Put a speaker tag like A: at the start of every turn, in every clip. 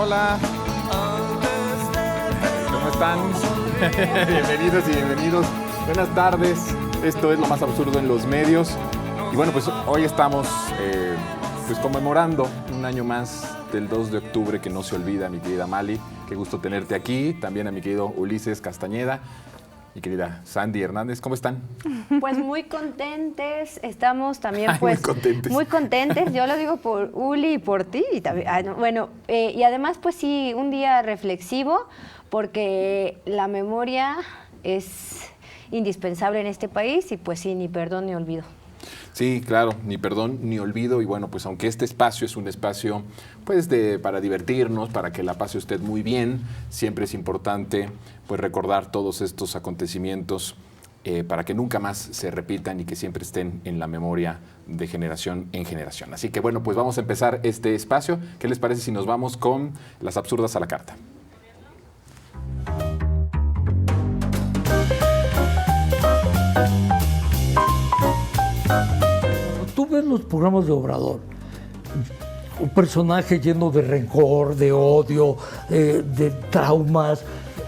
A: hola. ¿Cómo están? Bienvenidos y bienvenidos. Buenas tardes. Esto es Lo Más Absurdo en los Medios. Y bueno, pues hoy estamos pues conmemorando un año más del 2 de octubre que no se olvida, mi querida Mali. Qué gusto tenerte aquí. También a mi querido Ulises Castañeda. Mi querida Sandy Hernández, ¿cómo están?
B: Pues muy contentes, estamos también pues
A: muy
B: contentes, yo lo digo por Uli y por ti, y también, bueno, y además pues sí, un día reflexivo, porque la memoria es indispensable en este país y pues sí, ni perdón ni olvido.
A: Sí, claro, ni perdón ni olvido. Y bueno, pues aunque este espacio es un espacio pues para divertirnos, para que la pase usted muy bien, siempre es importante pues recordar todos estos acontecimientos para que nunca más se repitan y que siempre estén en la memoria de generación en generación. Así que bueno, pues vamos a empezar este espacio. ¿Qué les parece si nos vamos con las absurdas a la carta?
C: Tú ves los programas de Obrador, un personaje lleno de rencor, de odio, de traumas,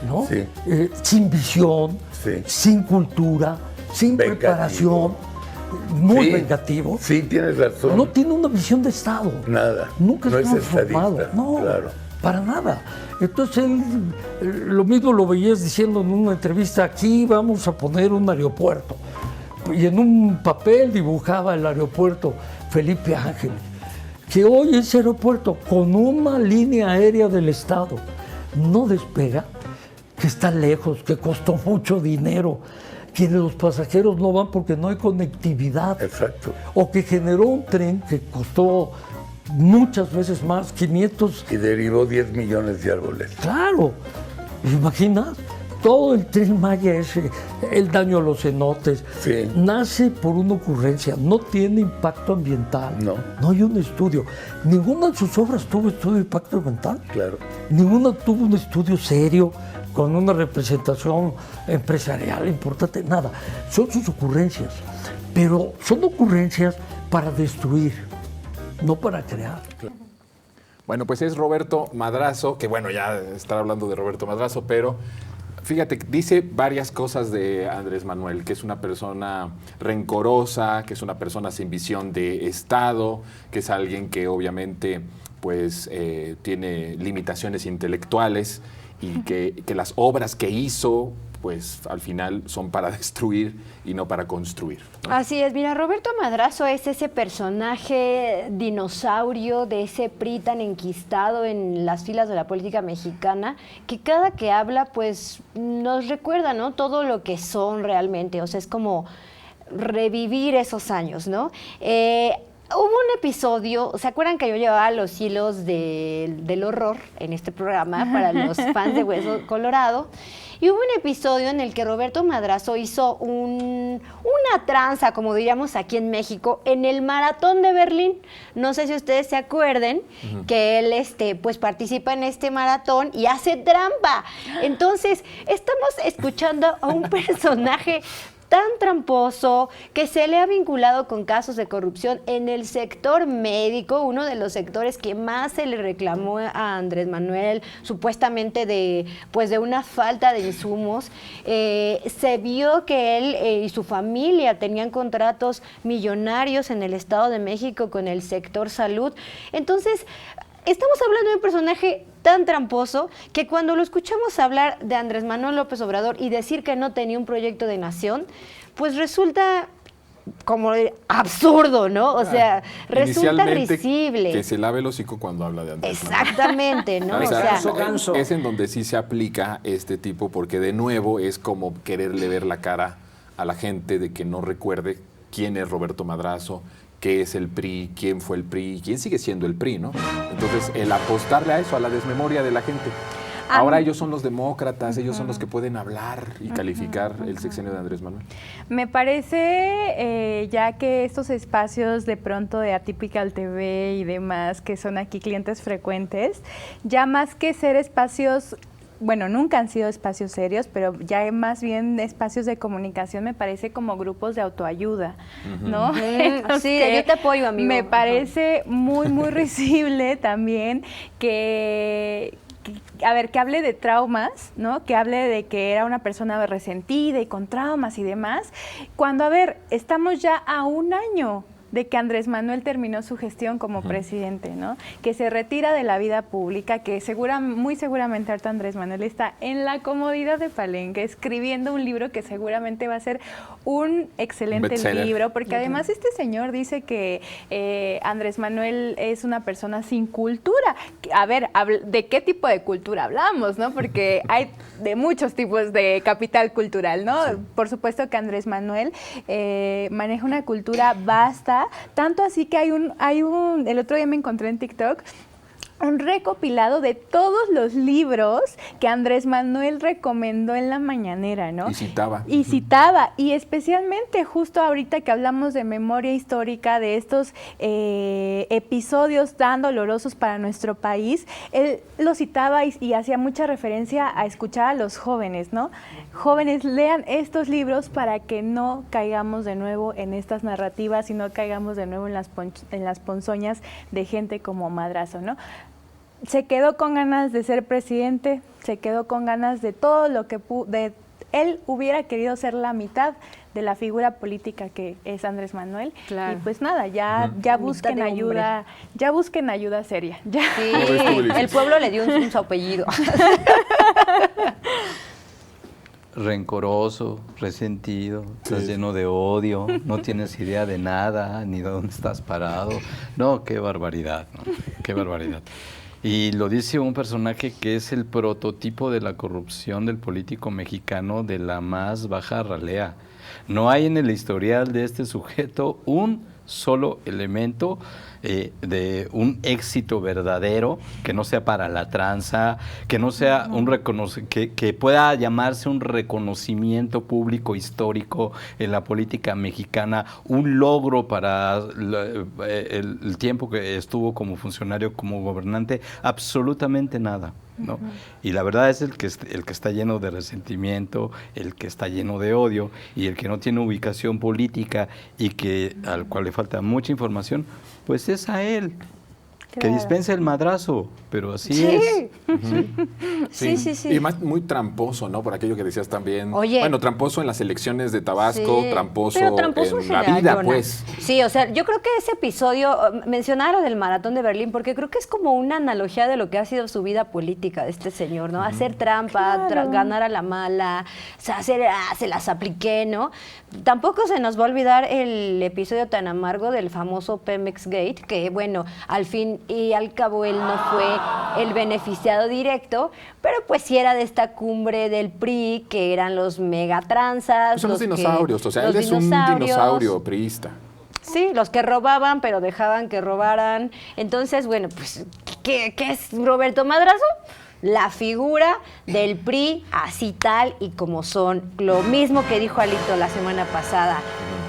C: ¿no?
D: Sí.
C: Sin visión,
D: Sí.
C: sin cultura, sin
D: Vengativo.
C: preparación, muy
D: Sí,
C: vengativo.
D: Sí, tienes razón.
C: No tiene una visión de Estado.
D: Nada.
C: Nunca
D: No
C: estuvo
D: es
C: formado.
D: estadista,
C: No,
D: claro.
C: para nada. Entonces él, lo mismo lo veías diciendo en una entrevista, aquí vamos a poner un aeropuerto. Y en un papel dibujaba el aeropuerto Felipe Ángeles, que hoy ese aeropuerto con una línea aérea del Estado no despega, que está lejos, que costó mucho dinero, que los pasajeros no van porque no hay conectividad.
D: Exacto.
C: O que generó un tren que costó muchas veces más, 500.
D: Y derivó 10 millones de árboles.
C: Claro, ¿imaginas? Todo el Tren Maya ese, el daño a los cenotes,
D: Sí.
C: nace por una ocurrencia, no tiene impacto ambiental.
D: No.
C: No hay un estudio. Ninguna de sus obras tuvo estudio de impacto ambiental.
D: Claro.
C: Ninguna tuvo un estudio serio, con una representación empresarial importante, nada. Son sus ocurrencias, pero son ocurrencias para destruir, no para crear.
A: Bueno, pues es Roberto Madrazo, que bueno, ya estar hablando de Roberto Madrazo, pero fíjate, dice varias cosas de Andrés Manuel, que es una persona rencorosa, que es una persona sin visión de Estado, que es alguien que obviamente pues tiene limitaciones intelectuales y que las obras que hizo pues al final son para destruir y no para construir, ¿no?
B: Así es, mira, Roberto Madrazo es ese personaje dinosaurio de ese PRI tan enquistado en las filas de la política mexicana, que cada que habla pues nos recuerda, ¿no?, todo lo que son realmente, o sea, es como revivir esos años, ¿no? Hubo un episodio, ¿se acuerdan que yo llevaba los hilos del horror en este programa para los fans de Hueso Colorado? Y hubo un episodio en el que Roberto Madrazo hizo una tranza, como diríamos aquí en México, en el Maratón de Berlín. No sé si ustedes se acuerden que él pues participa en este maratón y hace trampa. Entonces, estamos escuchando a un personaje tan tramposo, que se le ha vinculado con casos de corrupción en el sector médico, uno de los sectores que más se le reclamó a Andrés Manuel, supuestamente de una falta de insumos. Se vio que él y su familia tenían contratos millonarios en el Estado de México con el sector salud. Entonces, estamos hablando de un personaje tan tramposo que cuando lo escuchamos hablar de Andrés Manuel López Obrador y decir que no tenía un proyecto de nación, pues resulta como absurdo, ¿no? O sea, resulta risible.
A: Que se lave el hocico cuando habla de Andrés Manuel.
B: Exactamente, ¿no?
A: O sea,
C: ganso.
A: es en donde sí se aplica este tipo, porque de nuevo es como quererle ver la cara a la gente de que no recuerde quién es Roberto Madrazo, qué es el PRI, quién fue el PRI, quién sigue siendo el PRI, ¿no? Entonces, el apostarle a eso, a la desmemoria de la gente. Ahora ellos son los demócratas, ellos son los que pueden hablar y calificar el sexenio de Andrés Manuel.
E: Me parece, ya que estos espacios de pronto de Atypical TV y demás, que son aquí clientes frecuentes, ya más que ser espacios bueno, nunca han sido espacios serios, pero ya más bien espacios de comunicación me parece como grupos de autoayuda, ¿no?
B: Sí, yo te apoyo, amigo.
E: Me parece muy risible también que hable de traumas, ¿no? Que hable de que era una persona resentida y con traumas y demás, cuando, a ver, estamos ya a un año de que Andrés Manuel terminó su gestión como presidente, ¿no? Que se retira de la vida pública, que muy seguramente ahorita Andrés Manuel está en la comodidad de Palenque escribiendo un libro que seguramente va a ser un excelente libro, porque además este señor dice que Andrés Manuel es una persona sin cultura. A ver, ¿de qué tipo de cultura hablamos, no? Porque hay de muchos tipos de capital cultural, ¿no? Sí. Por supuesto que Andrés Manuel maneja una cultura vasta, tanto así que el otro día me encontré en TikTok un recopilado de todos los libros que Andrés Manuel recomendó en la mañanera, ¿no? Y citaba, y especialmente justo ahorita que hablamos de memoria histórica, de estos episodios tan dolorosos para nuestro país, él lo citaba y hacía mucha referencia a escuchar a los jóvenes, ¿no? Jóvenes, lean estos libros para que no caigamos de nuevo en estas narrativas y no caigamos de nuevo en las ponzoñas de gente como Madrazo, ¿no? Se quedó con ganas de ser presidente, se quedó con ganas de todo lo que él hubiera querido ser la mitad de la figura política que es Andrés Manuel. Claro. Y pues nada, ya busquen ayuda, ya busquen ayuda seria. Ya.
B: Sí, el pueblo le dio un su apellido.
F: Rencoroso, resentido, estás lleno de odio, no tienes idea de nada, ni de dónde estás parado. No, qué barbaridad, ¿no? Qué barbaridad. Y lo dice un personaje que es el prototipo de la corrupción del político mexicano de la más baja ralea. No hay en el historial de este sujeto un solo elemento de un éxito verdadero que no sea para la tranza, que no sea que pueda llamarse un reconocimiento público histórico en la política mexicana, un logro para el tiempo que estuvo como funcionario, como gobernante, absolutamente nada, ¿no? Y la verdad es el que está lleno de resentimiento, el que está lleno de odio y el que no tiene ubicación política y al cual le falta mucha información, pues es a él. Claro. Que dispensa el madrazo, pero así es.
B: Sí.
A: Y más muy tramposo, ¿no? Por aquello que decías también. Oye, bueno, tramposo en las elecciones de Tabasco, tramposo en la vida, pues.
B: Sí, o sea, yo creo que ese episodio, mencionaba lo del Maratón de Berlín, porque creo que es como una analogía de lo que ha sido su vida política de este señor, ¿no? Hacer trampa, ganar a la mala, o sea, se las apliqué, ¿no? Tampoco se nos va a olvidar el episodio tan amargo del famoso Pemex Gate, que bueno, al fin y al cabo él no fue el beneficiado directo, pero pues sí era de esta cumbre del PRI, que eran los megatranzas.
A: Son los dinosaurios, o sea, él es un dinosaurio priista.
B: Sí, los que robaban, pero dejaban que robaran. Entonces, bueno, pues, ¿qué es Roberto Madrazo? La figura del PRI así tal y como son. Lo mismo que dijo Alito la semana pasada.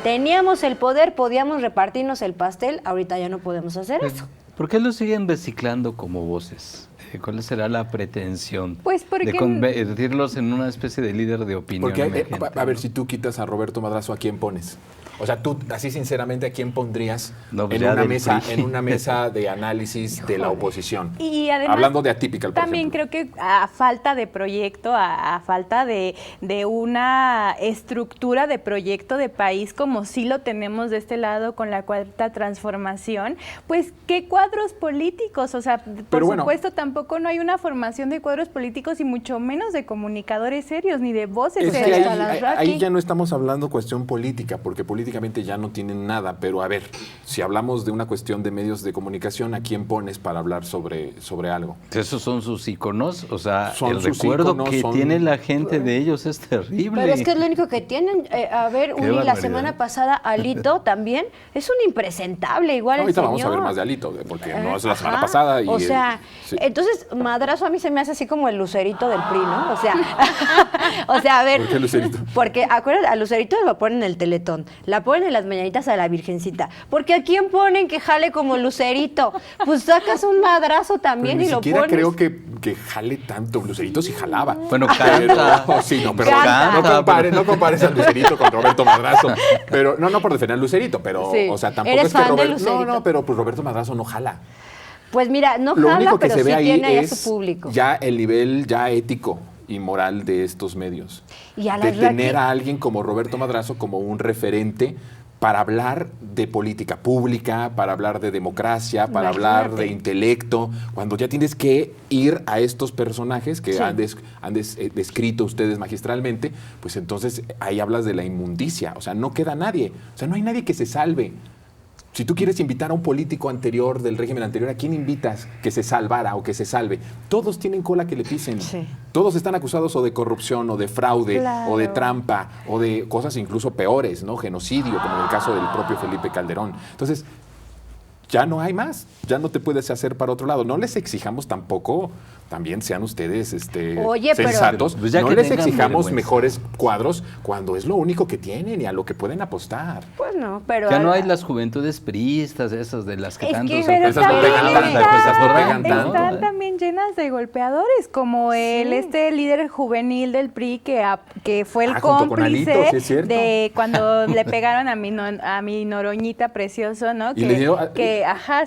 B: Teníamos el poder, podíamos repartirnos el pastel, ahorita ya no podemos hacer eso.
F: ¿Por qué lo siguen reciclando como voces? ¿Cuál será la pretensión
E: de
F: convertirlos en una especie de líder de opinión?
A: Porque, a ver, si tú quitas a Roberto Madrazo, ¿a quién pones? O sea, tú, así sinceramente, ¿a quién pondrías en una mesa de análisis de la oposición?
E: Y además,
A: hablando de Atypical, por
E: también
A: ejemplo.
E: creo que a falta de proyecto, a falta de una estructura de proyecto de país, como sí lo tenemos de este lado con la Cuarta Transformación, pues, ¿qué cuadros políticos? O sea, por supuesto, tampoco no hay una formación de cuadros políticos y mucho menos de comunicadores serios, ni de voces serias.
A: Ahí ya no estamos hablando cuestión política, porque políticamente ya no tienen nada, pero a ver, si hablamos de una cuestión de medios de comunicación, ¿a quién pones para hablar sobre algo?
F: Esos son sus íconos, o sea, el recuerdo que tiene la gente de ellos es terrible.
B: Pero es que es lo único que tienen. A ver, Uli, la semana pasada, Alito también es un impresentable, igual
A: ahorita
B: el
A: vamos a ver más de Alito, porque no es la semana pasada.
B: O sea, entonces, Madrazo a mí se me hace así como el lucerito del PRI, ¿no? O sea, a ver.
A: ¿Por qué lucerito?
B: Porque, acuérdate, a lucerito lo ponen en el Teletón, la ponen en las mañanitas a la Virgencita. Porque ¿a quién ponen que jale como lucerito? Pues sacas un Madrazo también y lo pones.
A: Ni siquiera creo que jale tanto. Lucerito sí jalaba.
F: Bueno, canta.
A: Pero, sí, no, pero
F: Canta,
A: no compares a Lucerito con Roberto Madrazo. Pero no por defender a Lucerito, pero,
B: Sí.
A: o sea, tampoco
B: ¿Eres
A: es que
B: fan de
A: Roberto.
B: Lucerito?
A: No, pero pues Roberto Madrazo no jala.
B: Pues mira, no
A: Lo
B: jala,
A: único que
B: pero
A: se ve
B: sí
A: ahí
B: tiene ahí a
A: es
B: su público.
A: ya el nivel ya ético y moral de estos medios.
B: Y a la
A: de
B: verdad
A: tener
B: que-
A: a alguien como Roberto Madrazo como un referente para hablar de política pública, para hablar de democracia, para hablar de
B: Imagínate.
A: intelecto, cuando ya tienes que ir a estos personajes que
B: Sí.
A: han descrito ustedes magistralmente, pues entonces ahí hablas de la inmundicia, o sea, no queda nadie, o sea, no hay nadie que se salve. Si tú quieres invitar a un político anterior, del régimen anterior, ¿a quién invitas que se salvara o que se salve? Todos tienen cola que le pisen.
B: Sí.
A: Todos están acusados o de corrupción, o de fraude,
B: Claro.
A: o de trampa, o de cosas incluso peores, ¿no? Genocidio, como en el caso del propio Felipe Calderón. Entonces, ya no hay más, ya no te puedes hacer para otro lado. No les exijamos tampoco, también sean ustedes
B: Oye, pero-
A: sensatos,
F: Pues ya
A: no
F: que
A: les
F: tengan
A: exijamos
F: vergüenza.
A: mejores cuadros cuando es lo único que tienen y a lo que pueden apostar.
B: Pues no, pero...
F: Ya no hay las juventudes priistas, esas de las que
B: Es
F: tanto
B: que-
F: se
B: pero
A: esas no
B: también
A: pegan tanto, esas no pegan tanto.
E: Están también llenas de golpeadores, como el líder juvenil del PRI que fue el
A: Junto con
E: cómplice
A: Alito, sí es cierto.
E: de cuando le pegaron a mi Noroñita precioso, ¿no?
A: Y le dio-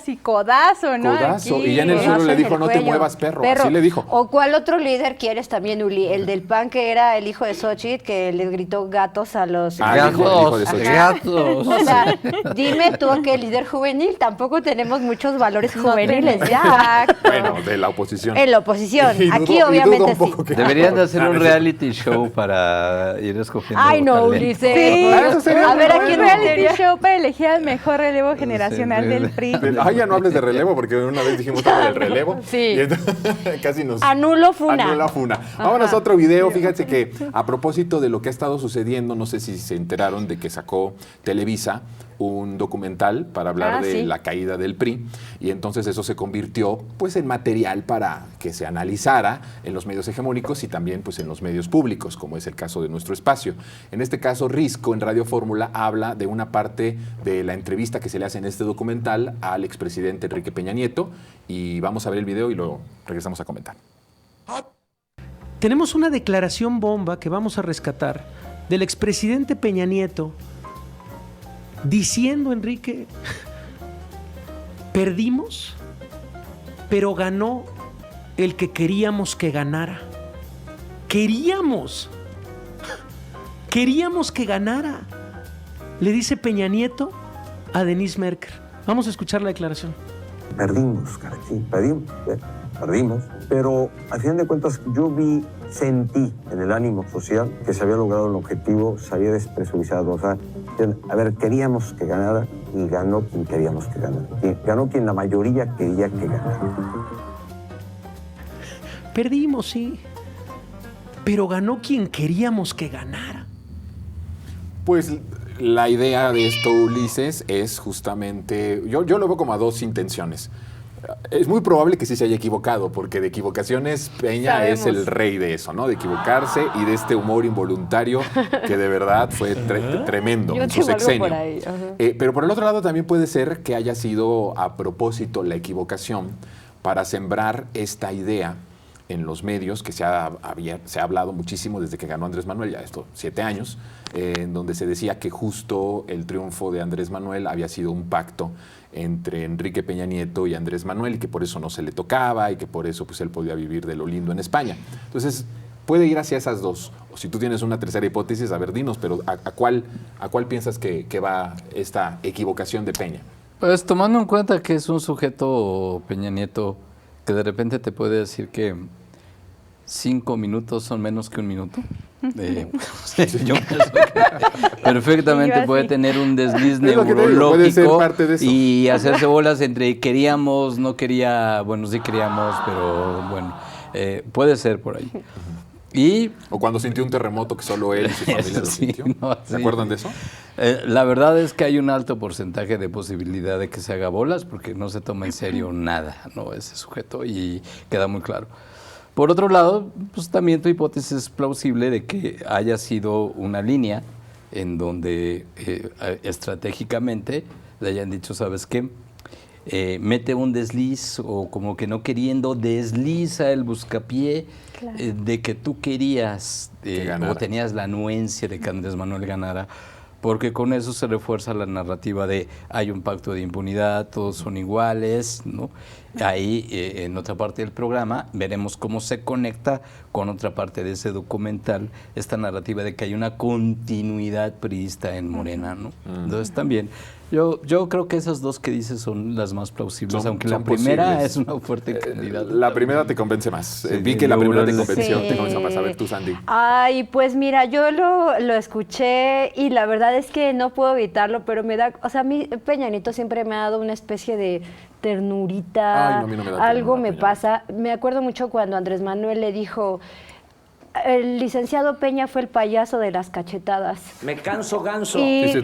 E: sí, codazo, ¿no?
A: Codazo.
E: Aquí,
A: Y ya en el
B: codazo
A: suelo le
B: en
A: dijo,
B: el
A: no te
B: cuello.
A: muevas, perro. Así le dijo.
B: ¿O cuál otro líder quieres también, Uli? El del PAN, que era el hijo de Xochitl, que les gritó gatos a los...
A: Ah, el hijo de Xochitl.
F: gatos.
B: O sea, dime tú qué líder juvenil. Tampoco tenemos muchos valores juveniles ya.
A: Bueno, de la oposición.
B: En la oposición.
A: Y dudo-
B: Aquí
A: y dudo
B: obviamente
A: un poco
B: sí.
A: que-
F: Deberían de hacer
A: Ah,
F: un
A: no es cierto.
F: reality show para ir escogiendo
B: Ay, no,
F: talento.
B: Ulises.
E: Sí,
A: Ah, eso sería
B: a ver,
A: muy
B: ¿a quién
A: bueno.
E: reality show para elegir al mejor relevo generacional
F: sí.
E: del PRI.
A: Ay, ya no hables de relevo, porque una vez dijimos algo del relevo.
B: Sí.
A: Y entonces, casi nos...
B: Anulo Funa.
A: Anula Funa. Vámonos a otro video. Fíjense que a propósito de lo que ha estado sucediendo, no sé si se enteraron de que sacó Televisa un documental para hablar de
B: sí.
A: la caída del PRI, y entonces eso se convirtió pues en material para que se analizara en los medios hegemónicos y también pues en los medios públicos, como es el caso de nuestro espacio. En este caso, Risco en Radio Fórmula habla de una parte de la entrevista que se le hace en este documental al expresidente Enrique Peña Nieto, y vamos a ver el video y lo regresamos a comentar.
G: Tenemos una declaración bomba que vamos a rescatar del expresidente Peña Nieto diciendo, Enrique, perdimos, pero ganó el que queríamos que ganara. Queríamos que ganara. Le dice Peña Nieto a Denise Merker. Vamos a escuchar la declaración.
H: Perdimos, caray, sí, perdimos, pero al final de cuentas yo sentí en el ánimo social que se había logrado el objetivo, se había despresurizado, o sea, a ver, queríamos que ganara y ganó quien queríamos que ganara, ganó quien la mayoría quería que ganara.
G: Perdimos, sí, pero ganó quien queríamos que ganara.
A: Pues la idea de esto, Ulises, es justamente, yo lo veo como a dos intenciones. Es muy probable que sí se haya equivocado, porque de equivocaciones Peña es el rey de eso, ¿no? De equivocarse y de este humor involuntario que de verdad fue tremendo
B: Yo
A: en su
B: tengo algo
A: sexenio.
B: por ahí, ajá.
A: Pero por el otro lado también puede ser que haya sido a propósito la equivocación para sembrar esta idea en los medios, que se ha hablado muchísimo desde que ganó Andrés Manuel, ya esto 7 años, en donde se decía que justo el triunfo de Andrés Manuel había sido un pacto entre Enrique Peña Nieto y Andrés Manuel, y que por eso no se le tocaba y que por eso pues él podía vivir de lo lindo en España. Entonces, puede ir hacia esas dos. O si tú tienes una tercera hipótesis, a ver, dinos, pero ¿a cuál piensas que va esta equivocación de Peña?
F: Pues tomando en cuenta que es un sujeto, Peña Nieto, que de repente te puede decir que 5 minutos son menos que un minuto. Yo pienso que perfectamente
E: Yo
F: puede
E: así.
F: tener un desliz
A: Es lo que te digo, puede ser
F: neurológico
A: parte de eso.
F: y hacerse bolas entre queríamos, no quería, bueno, sí queríamos, pero bueno, puede ser por ahí. Y
A: O cuando sintió un terremoto que solo él y su familia lo
F: sí,
A: sintió.
F: no,
A: ¿Se
F: sí.
A: acuerdan de eso?
F: La verdad es que hay un alto porcentaje de posibilidad de que se haga bolas porque no se toma en serio nada, ¿no? Ese sujeto, y queda muy claro. Por otro lado, pues también tu hipótesis es plausible de que haya sido una línea en donde estratégicamente le hayan dicho, ¿sabes qué? mete un desliz o como que no queriendo desliza el buscapié de que tú querías o tenías la anuencia de que Andrés Manuel ganara, porque con eso se refuerza la narrativa de hay un pacto de impunidad, todos son iguales, ¿no? Ahí, en otra parte del programa, veremos cómo se conecta con otra parte de ese documental, esta narrativa de que hay una continuidad priista en Morena, ¿no? Entonces también, yo creo que esas dos que dices son las más plausibles, aunque la primera posibles. Es una fuerte candidata.
A: La primera te convence más. Sí, vi que la primera te convenció,
B: sí.
A: te convenció más. A ver tú, Sandy.
B: Ay, pues mira, yo lo escuché y la verdad es que no puedo evitarlo, pero me da, o sea, a mí Peña Nieto siempre me ha dado una especie de ternurita.
A: Ay, no, a mí no me da
B: algo
A: ternura,
B: me pasa. Me acuerdo mucho cuando Andrés Manuel le dijo, el licenciado Peña fue el payaso de las cachetadas.
I: Me canso ganso.
B: Y
A: Sí,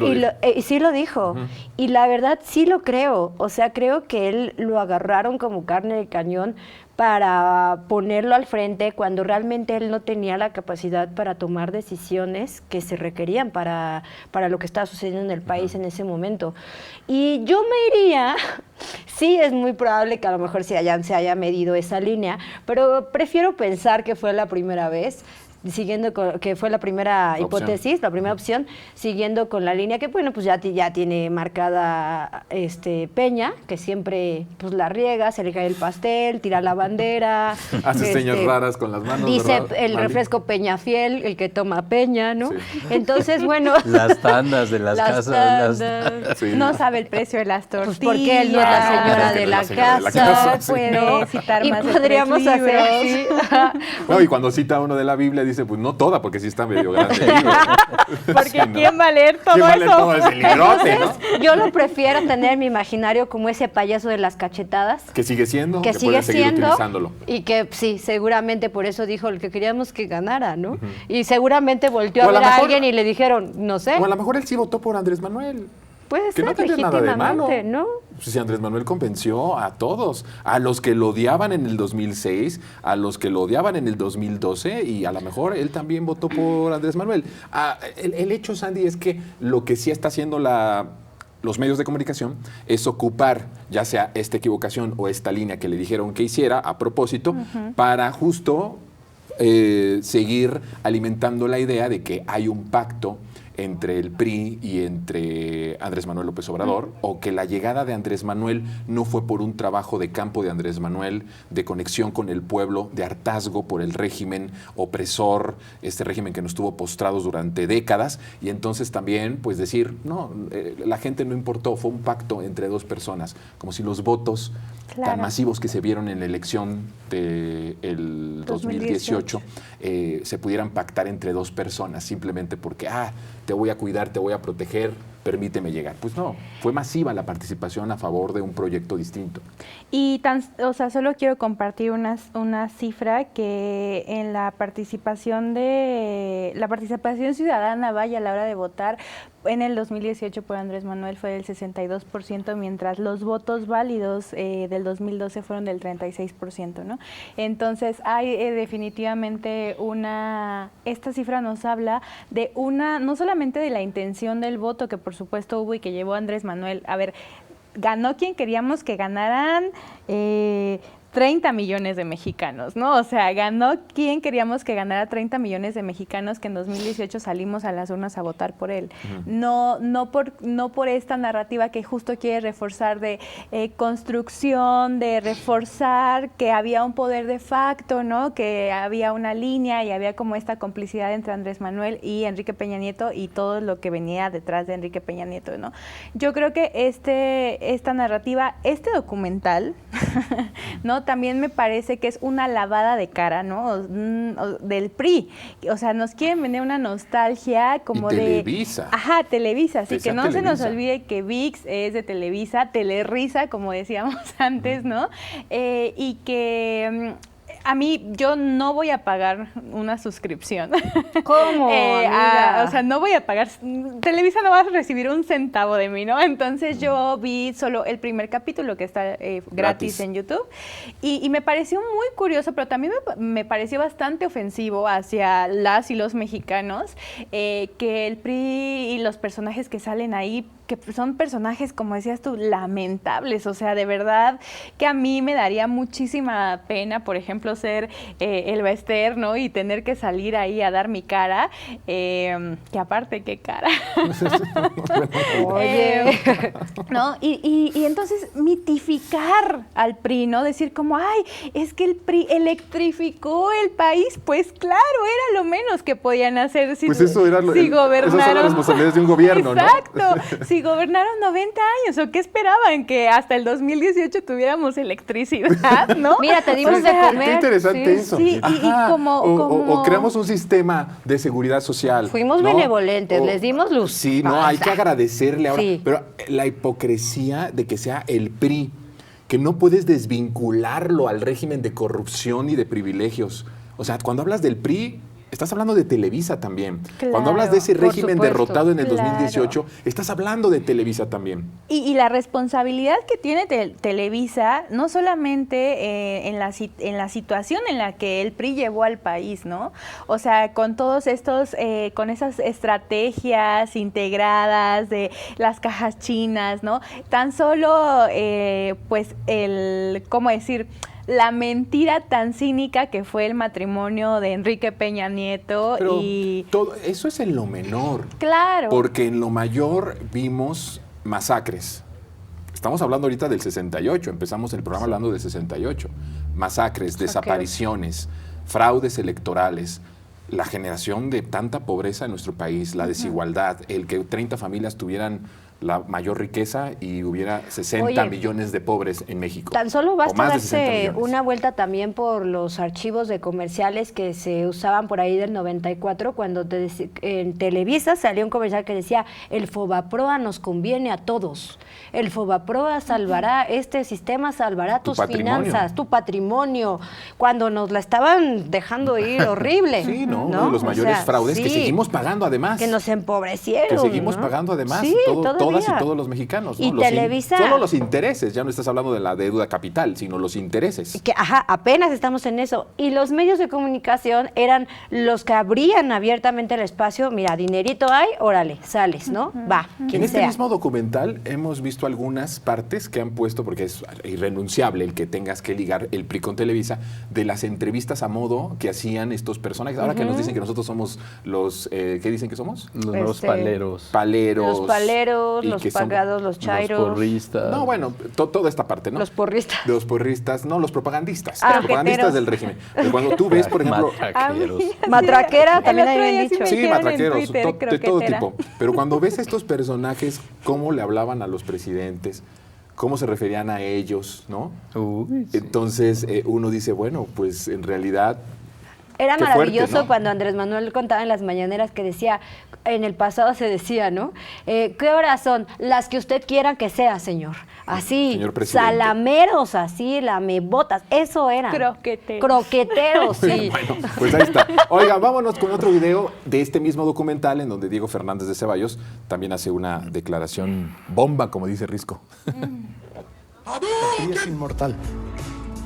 B: sí lo dijo. Y la verdad sí lo creo. O sea, creo que él lo agarraron como carne de cañón para ponerlo al frente cuando realmente él no tenía la capacidad para tomar decisiones que se requerían para lo que estaba sucediendo en el país en ese momento. Y yo me iría, sí es muy probable que a lo mejor se haya medido esa línea, pero prefiero pensar que fue la primera vez, siguiendo que fue la primera hipótesis, la primera opción, siguiendo con la línea que, bueno, pues ya tiene marcada Peña, que siempre pues la riega, se le cae el pastel, tira la bandera.
A: Hace señas raras con las manos,
B: dice
A: ¿verdad?
B: el refresco Peña Fiel, el que toma Peña, ¿no? Sí. Entonces, bueno.
F: Las tandas de las casas.
E: Sí. No sabe el precio de las tortillas.
B: Pues porque él no es la señora de la casa.
E: Puede citar
B: y
E: más
B: podríamos hacer así.
A: No, y cuando cita uno de la Biblia dice, pues no toda, porque sí está medio grande el libro.
E: Porque
A: Sí,
E: ¿quién va a leer todo
A: ¿quién va a leer
E: eso?
A: todo ese librote, no?
B: Yo lo prefiero tener en mi imaginario como ese payaso de las cachetadas.
A: Que sigue siendo,
B: que sigue
A: pueden seguir
B: siendo,
A: utilizándolo.
B: y que sí, seguramente por eso dijo el que queríamos que ganara, ¿no? Y seguramente volteó a ver a alguien y le dijeron, no sé.
A: O a lo mejor él sí votó por Andrés Manuel.
B: Puede
A: Que
B: ser
A: no tiene nada de malo.
B: legítimamente, ¿no?
A: Pues si Andrés Manuel convenció a todos, a los que lo odiaban en el 2006, a los que lo odiaban en el 2012, y a lo mejor él también votó por Andrés Manuel. El hecho, Sandy, es que lo que sí está haciendo los medios de comunicación es ocupar ya sea esta equivocación o esta línea que le dijeron que hiciera a propósito para justo seguir alimentando la idea de que hay un pacto entre el PRI y entre Andrés Manuel López Obrador, o que la llegada de Andrés Manuel no fue por un trabajo de campo de Andrés Manuel, de conexión con el pueblo, de hartazgo por el régimen opresor, este régimen que nos tuvo postrados durante décadas, y entonces también pues decir, no, la gente no importó, fue un pacto entre dos personas, como si los votos tan masivos que se vieron en la elección del 2018 se pudieran pactar entre dos personas, simplemente porque, te voy a cuidar, te voy a proteger, permíteme llegar. Pues no, fue masiva la participación a favor de un proyecto distinto.
E: Y solo quiero compartir una cifra que en la participación ciudadana, vaya, a la hora de votar, en el 2018 por Andrés Manuel fue del 62%, mientras los votos válidos del 2012 fueron del 36%, ¿no? Entonces hay definitivamente esta cifra nos habla de no solamente de la intención del voto que por supuesto hubo y que llevó a Andrés Manuel, a ver, ganó quien queríamos que ganaran 30 millones de mexicanos, ¿no? O sea, ganó quien queríamos que ganara 30 millones de mexicanos que en 2018 salimos a las urnas a votar por él. No por esta narrativa que justo quiere reforzar de construcción, de reforzar que había un poder de facto, ¿no? Que había una línea y había como esta complicidad entre Andrés Manuel y Enrique Peña Nieto y todo lo que venía detrás de Enrique Peña Nieto, ¿no? Yo creo que esta narrativa, este documental, ¿no? También me parece que es una lavada de cara, ¿no? Del PRI. O sea, nos quieren vender una nostalgia como
A: y Televisa.
E: Televisa. Así que no
A: Televisa.
E: se nos olvide que ViX es de Televisa, Telerisa, como decíamos antes, ¿no? Y que a mí, yo no voy a pagar una suscripción.
B: ¿Cómo, amiga?
E: O sea, no voy a pagar, Televisa no va a recibir un centavo de mí, ¿no? Entonces yo vi solo el primer capítulo que está gratis en YouTube y me pareció muy curioso, pero también me pareció bastante ofensivo hacia las y los mexicanos que el PRI y los personajes que salen ahí que son personajes, como decías tú, lamentables. O sea, de verdad que a mí me daría muchísima pena, por ejemplo, ser Elba Ester, ¿no? Y tener que salir ahí a dar mi cara. Que aparte, qué cara.
B: Oye.
E: ¿No? Y entonces mitificar al PRI, ¿no? Decir como, ay, es que el PRI electrificó el país. Pues claro, era lo menos que podían hacer si,
A: Pues eso era
E: si gobernaron.
A: Esas son las responsabilidades de un gobierno,
E: Exacto.
A: ¿no?
E: Si gobernaron 90 años, ¿o qué esperaban? Que hasta el 2018 tuviéramos electricidad, ¿no?
B: Mira, te dimos
E: O sea,
B: de comer.
A: Qué interesante
B: Sí,
A: eso.
E: sí, y
A: Ajá.
E: como-
A: O creamos un sistema de seguridad social.
B: Fuimos
A: ¿no?
B: benevolentes, les dimos luz.
A: Sí, no, hay que agradecerle ahora.
B: Sí.
A: Pero la hipocresía de que sea el PRI, que no puedes desvincularlo al régimen de corrupción y de privilegios. O sea, cuando hablas del PRI, estás hablando de Televisa también.
E: Claro,
A: cuando hablas de ese
B: por
A: régimen
B: supuesto.
A: derrotado en el
E: Claro.
A: 2018, estás hablando de Televisa también.
E: Y la responsabilidad que tiene Televisa, no solamente en la situación en la que el PRI llevó al país, ¿no? O sea, con todos estos, con esas estrategias integradas de las cajas chinas, ¿no? Tan solo, pues, ¿cómo decir? La mentira tan cínica que fue el matrimonio de Enrique Peña Nieto
A: Pero
E: y...
A: todo, eso es en lo menor.
E: Claro.
A: Porque en lo mayor vimos masacres. Estamos hablando ahorita del 68, empezamos el programa hablando del 68. Masacres, desapariciones, fraudes electorales, la generación de tanta pobreza en nuestro país, la desigualdad, el que 30 familias tuvieran la mayor riqueza y hubiera 60
B: Oye,
A: millones de pobres en México.
B: Tan solo
A: O
B: basta
A: más de 60
B: darse
A: millones.
B: una vuelta también por los archivos de comerciales que se usaban por ahí del 94, cuando en Televisa salió un comercial que decía, el Fobaproa nos conviene a todos. El Fobaproa salvará, este sistema salvará
A: Tu
B: tus
A: patrimonio.
B: finanzas, tu patrimonio. Cuando nos la estaban dejando ir horrible.
A: Sí, ¿no? Uno de los
B: O
A: mayores
B: sea,
A: fraudes que
B: sí,
A: seguimos pagando además.
B: que nos empobrecieron.
A: Que seguimos
B: ¿no?
A: pagando además,
B: Sí,
A: todas y
B: todavía.
A: todos los mexicanos. ¿no?
B: Y Televisa...
A: Solo los intereses, ya no estás hablando de la deuda capital, sino los intereses.
B: Que, ajá, apenas estamos en eso. Y los medios de comunicación eran los que abrían abiertamente el espacio. Mira, dinerito hay, órale, sales, ¿no? Va, quien
A: En este
B: sea.
A: mismo documental hemos visto algunas partes que han puesto, porque es irrenunciable el que tengas que ligar el PRI con Televisa, de las entrevistas a modo que hacían estos personajes. Ahora que nos dicen que nosotros somos los, ¿qué dicen que somos?
F: Los nuevos
B: Este,
F: paleros.
A: Paleros.
B: Los paleros,
A: y
B: los
A: que son-
B: pagados, los chairos.
F: Los porristas.
A: No, bueno, toda esta parte, ¿no?
B: Los porristas.
A: Los porristas, no, los propagandistas.
B: Ah,
A: los propagandistas
B: croqueteros.
A: del régimen. Pero cuando tú ves, por ejemplo...
F: Matraqueros.
B: Matraquera,
E: El
B: también
E: otro
B: habían
E: día
B: dicho.
E: me
A: Sí,
E: dijeron en
A: matraqueros,
E: Twitter,
A: de todo
E: croquetera.
A: tipo. Pero cuando ves a estos personajes, cómo le hablaban a los presidentes, cómo se referían a ellos, ¿no?
F: Uy, sí.
A: Entonces uno dice, bueno, pues en realidad...
B: Era
A: Qué fuerte,
B: maravilloso
A: ¿no?
B: cuando Andrés Manuel contaba en las mañaneras que decía, en el pasado se decía, ¿no? ¿Qué horas son? Las que usted quiera que sea, señor. Así,
A: Señor presidente.
B: salameros, así, lamebotas, eso eran.
E: Croqueteros.
B: Croqueteros, sí.
A: Bueno, pues ahí está. Oiga, vámonos con otro video de este mismo documental en donde Diego Fernández de Ceballos también hace una declaración bomba, como dice Risco.
I: Y es inmortal.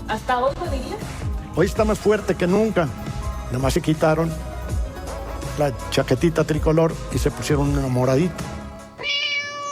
J: ¿Hasta dónde dirías?
I: Hoy está más fuerte que nunca. Nada más se quitaron la chaquetita tricolor y se pusieron una moradita.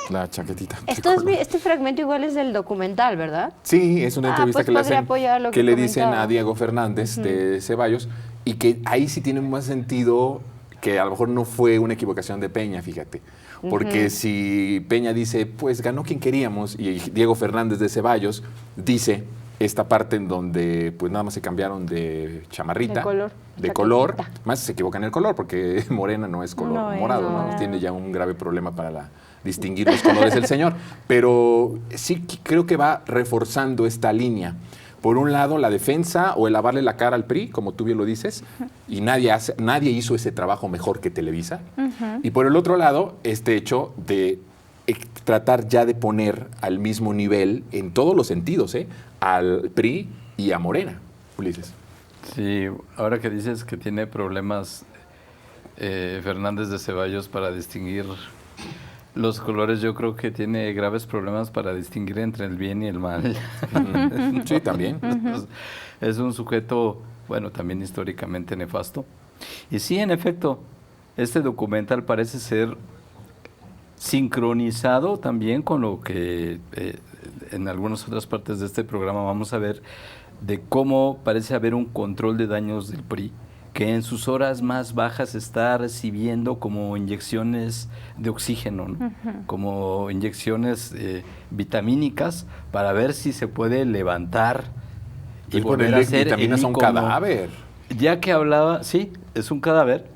A: La chaquetita.
B: Este fragmento igual es del documental, ¿verdad?
A: Sí, es una entrevista
B: pues
A: que le
B: podría
A: hacen,
B: apoyar lo
A: que
B: que
A: le dicen
B: comentaba.
A: a Diego Fernández de Ceballos, y que ahí sí tiene más sentido que a lo mejor no fue una equivocación de Peña, fíjate. Porque si Peña dice, pues ganó quien queríamos, y Diego Fernández de Ceballos dice esta parte en donde pues nada más se cambiaron de chamarrita,
B: De color.
A: de color,
B: Chaquetita.
A: más se equivocan el color, porque morena no es color
E: No es
A: morado, ¿no?
E: morada.
A: Tiene ya un grave problema para distinguir los colores del señor. Pero sí creo que va reforzando esta línea. Por un lado, la defensa o el lavarle la cara al PRI, como tú bien lo dices, y nadie hizo ese trabajo mejor que Televisa. Y por el otro lado, este hecho de tratar ya de poner al mismo nivel, en todos los sentidos, al PRI y a Morena, Ulises.
F: Sí, ahora que dices que tiene problemas Fernández de Ceballos para distinguir los colores, yo creo que tiene graves problemas para distinguir entre el bien y el mal.
A: Sí, también.
F: Es un sujeto, bueno, también históricamente nefasto. Y sí, en efecto, este documental parece ser sincronizado también con lo que en algunas otras partes de este programa vamos a ver, de cómo parece haber un control de daños del PRI, que en sus horas más bajas está recibiendo como inyecciones de oxígeno, ¿no? Como inyecciones vitamínicas para ver si se puede levantar y volver a ser
A: vitaminas a un cadáver.
F: Ya que hablaba, sí, es un cadáver,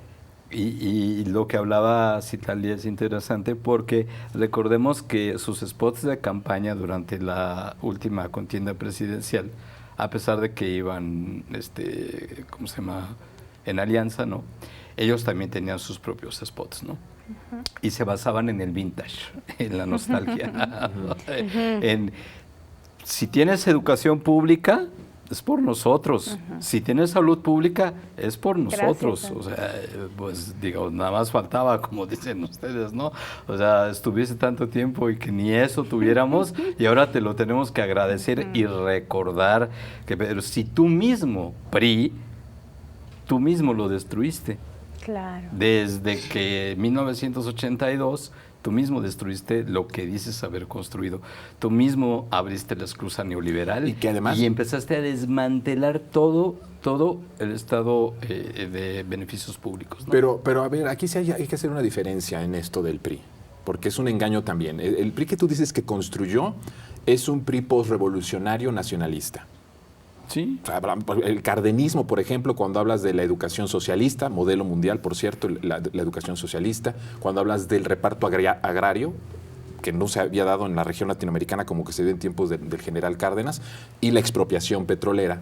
F: y lo que hablaba Citlali es interesante porque recordemos que sus spots de campaña durante la última contienda presidencial, a pesar de que iban, ¿cómo se llama?, en alianza, ¿no?, ellos también tenían sus propios spots, ¿no? Y se basaban en el vintage, en la nostalgia. Si tienes educación pública, es por nosotros. Si tienes salud pública, es por nosotros. Gracias. O sea, pues digo, nada más faltaba, como dicen ustedes, ¿no? O sea, estuviste tanto tiempo y que ni eso tuviéramos y ahora te lo tenemos que agradecer y recordar que, pero si tú mismo, PRI, tú mismo lo destruiste.
E: Claro.
F: Desde que en 1982 tú mismo destruiste lo que dices haber construido. Tú mismo abriste la esclusa neoliberal
A: y que además
F: empezaste a desmantelar todo el estado de beneficios públicos, ¿no?
A: Pero a ver, aquí sí hay que hacer una diferencia en esto del PRI, porque es un engaño también. El PRI que tú dices que construyó es un PRI posrevolucionario nacionalista.
F: Sí.
A: O sea, el cardenismo, por ejemplo, cuando hablas de la educación socialista, modelo mundial, por cierto, la educación socialista, cuando hablas del reparto agrario, que no se había dado en la región latinoamericana como que se dio en tiempos del general Cárdenas, y la expropiación petrolera,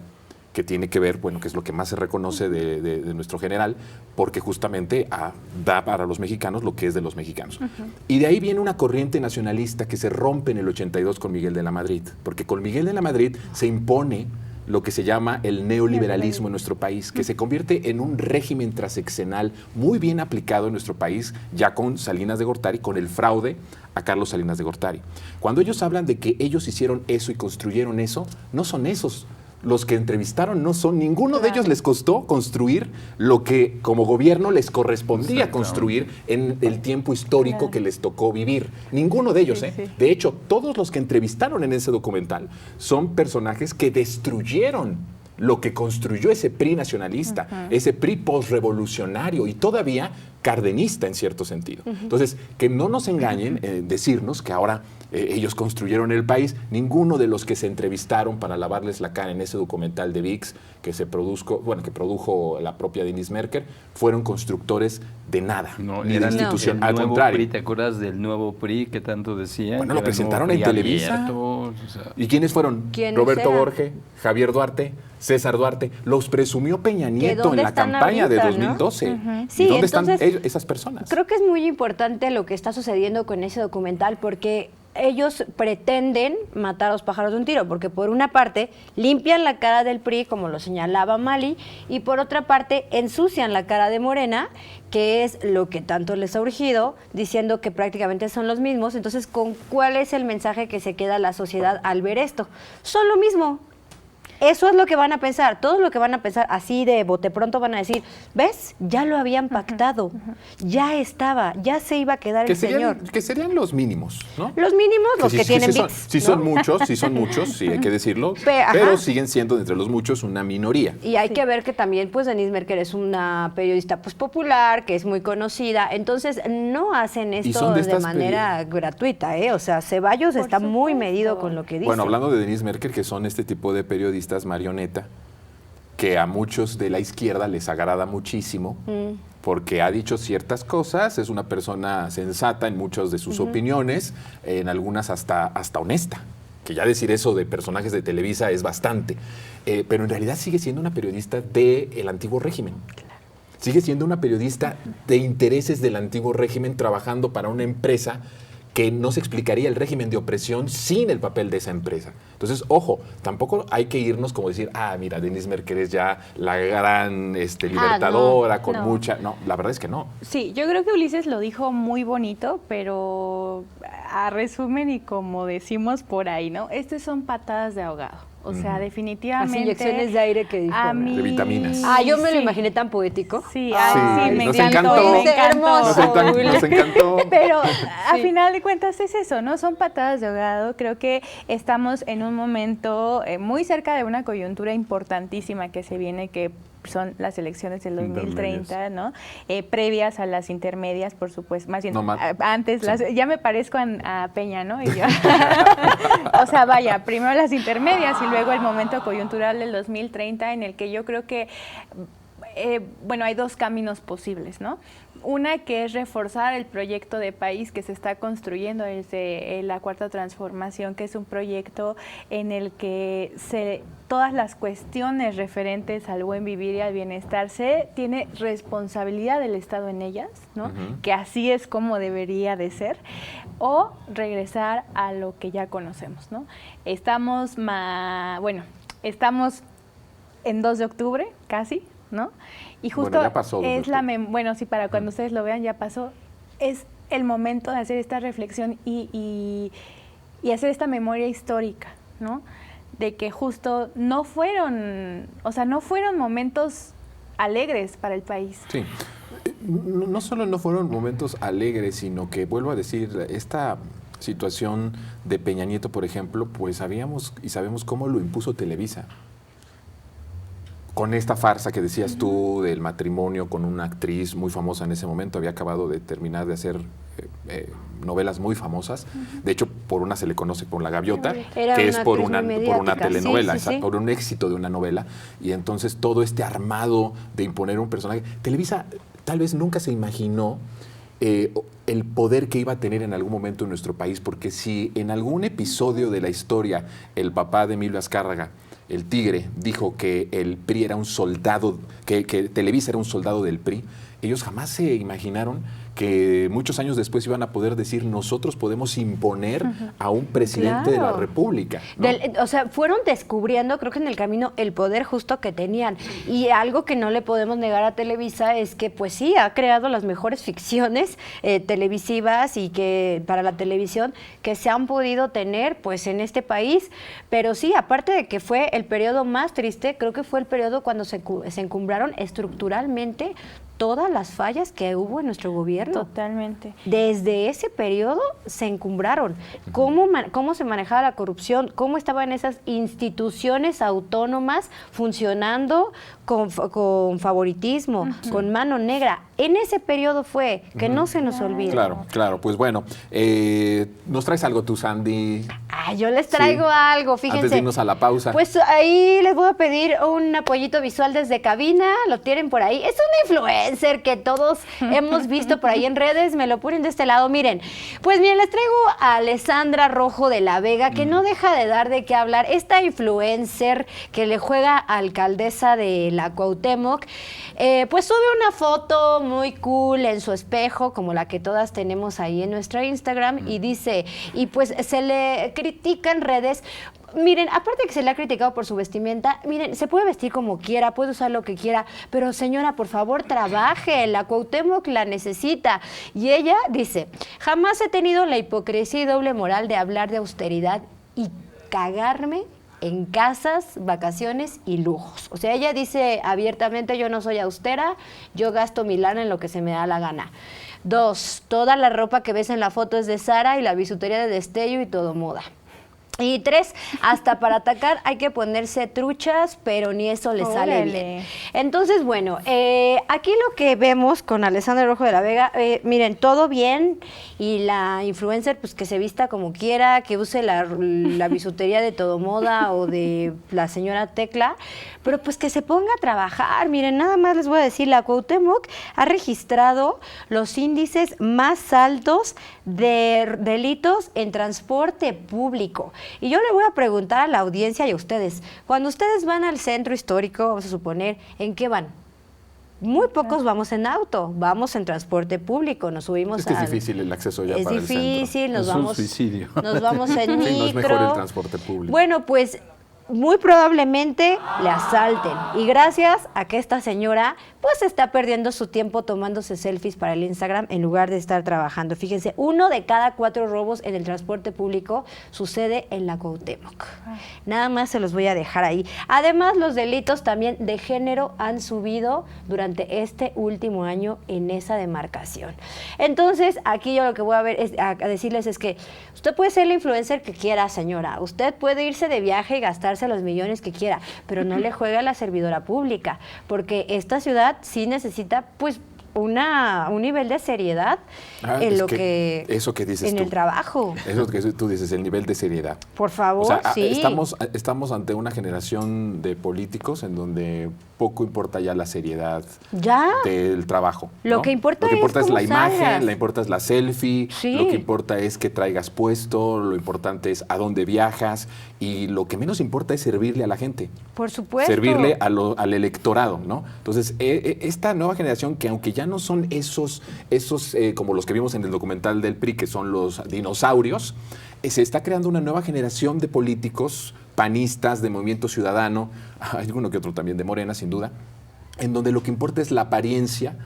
A: que tiene que ver, bueno, que es lo que más se reconoce de nuestro general, porque justamente da para los mexicanos lo que es de los mexicanos. Y de ahí viene una corriente nacionalista que se rompe en el 82 con Miguel de la Madrid, porque con Miguel de la Madrid se impone lo que se llama el neoliberalismo en nuestro país, que se convierte en un régimen transeccional muy bien aplicado en nuestro país, ya con Salinas de Gortari, con el fraude a Carlos Salinas de Gortari. Cuando ellos hablan de que ellos hicieron eso y construyeron eso, no son esos. Los que entrevistaron no son, ninguno de ellos les costó construir lo que como gobierno les correspondía construir en el tiempo histórico que les tocó vivir. Ninguno de ellos, sí. De hecho, todos los que entrevistaron en ese documental son personajes que destruyeron lo que construyó ese PRI nacionalista, ese PRI posrevolucionario y todavía cardenista en cierto sentido. Entonces, que no nos engañen decirnos que ahora ellos construyeron el país. Ninguno de los que se entrevistaron para lavarles la cara en ese documental de VIX que produjo la propia Denise Merker, fueron constructores de nada, ni de institución. Al contrario.
F: PRI, ¿te acuerdas del nuevo PRI que tanto decían?
A: Bueno, lo presentaron en Televisa. ¿Y quiénes fueron? Roberto Borge, Javier Duarte, César Duarte. Los presumió Peña Nieto en la campaña ahorita, de 2012. ¿No?
B: Sí,
A: ¿Y dónde están esas personas?
B: Creo que es muy importante lo que está sucediendo con ese documental porque ellos pretenden matar a los pájaros de un tiro, porque por una parte limpian la cara del PRI, como lo señalaba Mali, y por otra parte ensucian la cara de Morena, que es lo que tanto les ha urgido, diciendo que prácticamente son los mismos. Entonces, ¿cuál es el mensaje que se queda a la sociedad al ver esto? Son lo mismo. Eso es lo que van a pensar, todo lo que van a pensar así de bote pronto van a decir, ¿ves? Ya lo habían pactado, ya estaba, ya se iba a quedar el señor.
A: Que serían los mínimos, ¿no?
B: Los mínimos, los que tienen bits.
A: Sí son muchos, sí hay que decirlo, pero siguen siendo entre los muchos una minoría.
B: Y hay que ver que también, pues, Denise Merker es una periodista pues popular, que es muy conocida, entonces no hacen esto de manera gratuita, ¿eh? O sea, Ceballos está muy medido con lo que dice.
A: Bueno, hablando de Denise Merker, que son este tipo de periodistas marioneta, que a muchos de la izquierda les agrada muchísimo, porque ha dicho ciertas cosas, es una persona sensata en muchas de sus opiniones, en algunas hasta honesta, que ya decir eso de personajes de Televisa es bastante, pero en realidad sigue siendo una periodista del antiguo régimen. Sigue siendo una periodista de intereses del antiguo régimen, trabajando para una empresa que no se explicaría el régimen de opresión sin el papel de esa empresa. Entonces, ojo, tampoco hay que irnos como decir, mira, Denise Merker es ya la gran libertadora, con mucha... No, la verdad es que no.
E: Sí, yo creo que Ulises lo dijo muy bonito, pero a resumen y como decimos por ahí, ¿no? Estas son patadas de ahogado. O sea, definitivamente...
B: Así, inyecciones de aire que dijo.
E: A mí,
A: de vitaminas.
B: Yo me lo imaginé tan poético.
E: Sí,
A: me encantó.
E: Me encantó.
A: Nos encantó.
E: Pero a final de cuentas es eso, ¿no? Son patadas de ahogado. Creo que estamos en un momento muy cerca de una coyuntura importantísima que se viene, que son las elecciones del 2030, ¿no? Previas a las intermedias, por supuesto, más bien antes, ya me parezco a Peña, ¿no? Y yo, o sea, vaya, primero las intermedias y luego el momento coyuntural del 2030, en el que yo creo que, hay dos caminos posibles, ¿no? Una que es reforzar el proyecto de país que se está construyendo desde la Cuarta Transformación, que es un proyecto en el que todas las cuestiones referentes al buen vivir y al bienestar tiene responsabilidad del Estado en ellas, ¿no? Que así es como debería de ser, o regresar a lo que ya conocemos, ¿no? Estamos en 2 de octubre, casi, ¿no? Y justo
A: ya pasó,
E: es sí, para cuando ustedes lo vean ya pasó, es el momento de hacer esta reflexión y hacer esta memoria histórica, ¿no? De que justo no fueron momentos alegres para el país.
A: Sí. No solo no fueron momentos alegres, sino que, vuelvo a decir, esta situación de Peña Nieto, por ejemplo, pues sabíamos y sabemos cómo lo impuso Televisa. Con esta farsa que decías tú del matrimonio con una actriz muy famosa en ese momento, había acabado de terminar de hacer novelas muy famosas. De hecho, por una se le conoce por La Gaviota, que es por una telenovela, por un éxito de una novela. Y entonces todo este armado de imponer un personaje. Televisa tal vez nunca se imaginó el poder que iba a tener en algún momento en nuestro país, porque si en algún episodio de la historia el papá de Emilio Azcárraga, el Tigre, dijo que el PRI era un soldado, que Televisa era un soldado del PRI, ellos jamás se imaginaron que muchos años después iban a poder decir, nosotros podemos imponer a un presidente de la República, ¿no?
B: O sea, fueron descubriendo, creo que en el camino, el poder justo que tenían. Y algo que no le podemos negar a Televisa es que, pues sí, ha creado las mejores ficciones televisivas y que para la televisión que se han podido tener, pues, en este país. Pero sí, aparte de que fue el periodo más triste, creo que fue el periodo cuando se encumbraron estructuralmente todas las fallas que hubo en nuestro gobierno.
E: Totalmente.
B: Desde ese periodo se encumbraron. ¿Cómo se manejaba la corrupción? ¿Cómo estaban esas instituciones autónomas funcionando con favoritismo, con mano negra? En ese periodo fue, que no se nos olvide.
A: Claro. Pues bueno, ¿nos traes algo tú, Sandy?
B: Yo les traigo algo, fíjense.
A: Antes de irnos a la pausa.
B: Pues ahí les voy a pedir un apoyito visual desde cabina, lo tienen por ahí. Es una influencer que todos hemos visto por ahí en redes, me lo ponen de este lado. Miren, les traigo a Alessandra Rojo de la Vega, que no deja de dar de qué hablar. Esta influencer que le juega a alcaldesa de la Cuauhtémoc, pues sube una foto muy cool en su espejo, como la que todas tenemos ahí en nuestra Instagram, y dice, y pues se le critica en redes. Miren, aparte de que se le ha criticado por su vestimenta, miren, se puede vestir como quiera, puede usar lo que quiera, pero señora, por favor, trabaje, la Cuauhtémoc la necesita. Y ella dice, jamás he tenido la hipocresía y doble moral de hablar de austeridad y cagarme en casas, vacaciones y lujos. O sea, ella dice abiertamente, yo no soy austera, yo gasto mi lana en lo que se me da la gana. 2, toda la ropa que ves en la foto es de Zara y la bisutería de Destello y todo moda. Y 3, hasta para atacar hay que ponerse truchas, pero ni eso le sale bien. Entonces, bueno, aquí lo que vemos con Alessandra Rojo de la Vega, miren, todo bien, y la influencer, pues que se vista como quiera, que use la bisutería de Todo Moda o de la señora Tecla, pero pues que se ponga a trabajar. Miren, nada más les voy a decir, la Cuauhtémoc ha registrado los índices más altos de delitos en transporte público. Y yo le voy a preguntar a la audiencia y a ustedes, cuando ustedes van al centro histórico, vamos a suponer, ¿en qué van? Muy pocos vamos en auto, vamos en transporte público, nos subimos
A: Es que es difícil el acceso ya para el centro.
B: Es difícil, nos
F: Es
B: vamos...
F: un suicidio.
B: Nos vamos en micro.
A: Sí, no es mejor el transporte público.
B: Bueno, pues muy probablemente le asalten. Y gracias a que esta señora pues está perdiendo su tiempo tomándose selfies para el Instagram en lugar de estar trabajando. Fíjense, 1 de cada 4 robos en el transporte público sucede en la Cuauhtémoc. Nada más se los voy a dejar ahí. Además, los delitos también de género han subido durante este último año en esa demarcación. Entonces, aquí yo lo que voy a decirles es que usted puede ser la influencer que quiera, señora. Usted puede irse de viaje y gastarse los millones que quiera, pero no le juegue a la servidora pública, porque esta ciudad sí necesita, pues, un nivel de seriedad en lo que
A: eso que dices
B: en
A: tú,
B: el trabajo.
A: Eso que tú dices, el nivel de seriedad.
B: Por favor,
A: O sea,
B: sí.
A: estamos ante una generación de políticos en donde poco importa ya la seriedad del trabajo.
B: Lo
A: ¿no?
B: que importa,
A: lo que importa es
B: cómo
A: la imagen,
B: salgas.
A: lo que importa es la selfie,
B: Sí.
A: lo que importa es que traigas puesto, lo importante es a dónde viajas y lo que menos importa es servirle a la gente.
B: Por supuesto.
A: Servirle al electorado, ¿no? Entonces, esta nueva generación que aunque ya no son esos como los que vimos en el documental del PRI, que son los dinosaurios, se está creando una nueva generación de políticos panistas, de Movimiento Ciudadano, hay alguno que otro también de Morena, sin duda, en donde lo que importa es la apariencia,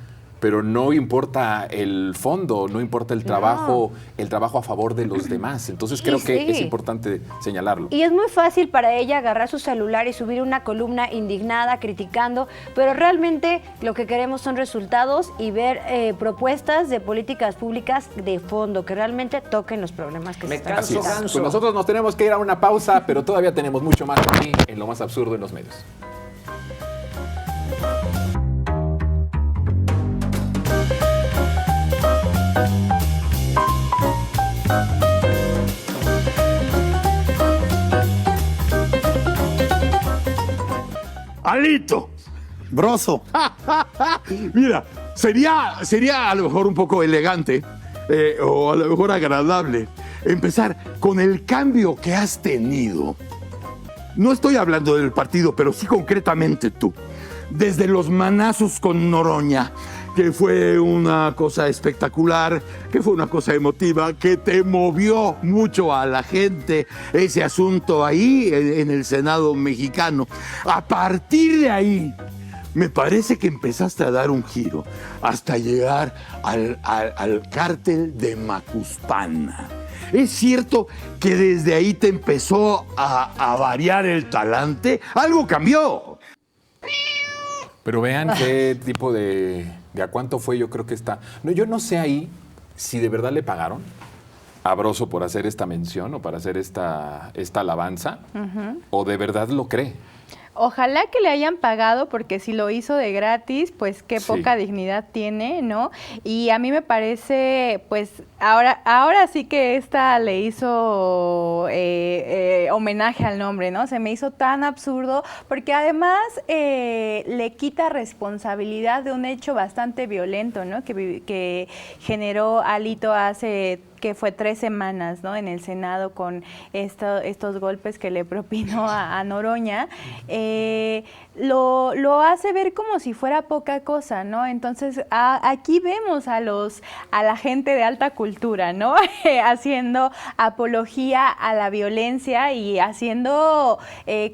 A: pero no importa el fondo, no importa el trabajo a favor de los demás. Entonces creo que es importante señalarlo.
B: Y es muy fácil para ella agarrar su celular y subir una columna indignada, criticando, pero realmente lo que queremos son resultados y ver propuestas de políticas públicas de fondo, que realmente toquen los problemas que se están
A: Así es.
B: presentando.
A: Pues nosotros nos tenemos que ir a una pausa, pero todavía tenemos mucho más aquí en Lo Más Absurdo en los Medios.
K: Alito, Broso. Mira, sería a lo mejor un poco elegante o a lo mejor agradable empezar con el cambio que has tenido. No estoy hablando del partido, pero sí concretamente tú. Desde los manazos con Noroña, que fue una cosa espectacular, que fue una cosa emotiva, que te movió mucho a la gente, ese asunto ahí en el Senado mexicano. A partir de ahí, me parece que empezaste a dar un giro hasta llegar al cártel de Macuspana. ¿Es cierto que desde ahí te empezó a variar el talante? ¡Algo cambió!
A: Pero vean qué tipo de a cuánto fue, yo creo que está. No, yo no sé ahí si de verdad le pagaron a Broso por hacer esta mención o para hacer esta alabanza, o de verdad lo cree.
E: Ojalá que le hayan pagado, porque si lo hizo de gratis, pues qué poca dignidad tiene, ¿no? Y a mí me parece, pues, ahora sí que esta le hizo homenaje al nombre, ¿no? Se me hizo tan absurdo, porque además le quita responsabilidad de un hecho bastante violento, ¿no? Que generó Alito hace que fue 3 semanas, ¿no? En el Senado con estos golpes que le propinó a Noroña, lo hace ver como si fuera poca cosa, ¿no? Entonces, aquí vemos a la gente de alta cultura, ¿no? Haciendo apología a la violencia y haciendo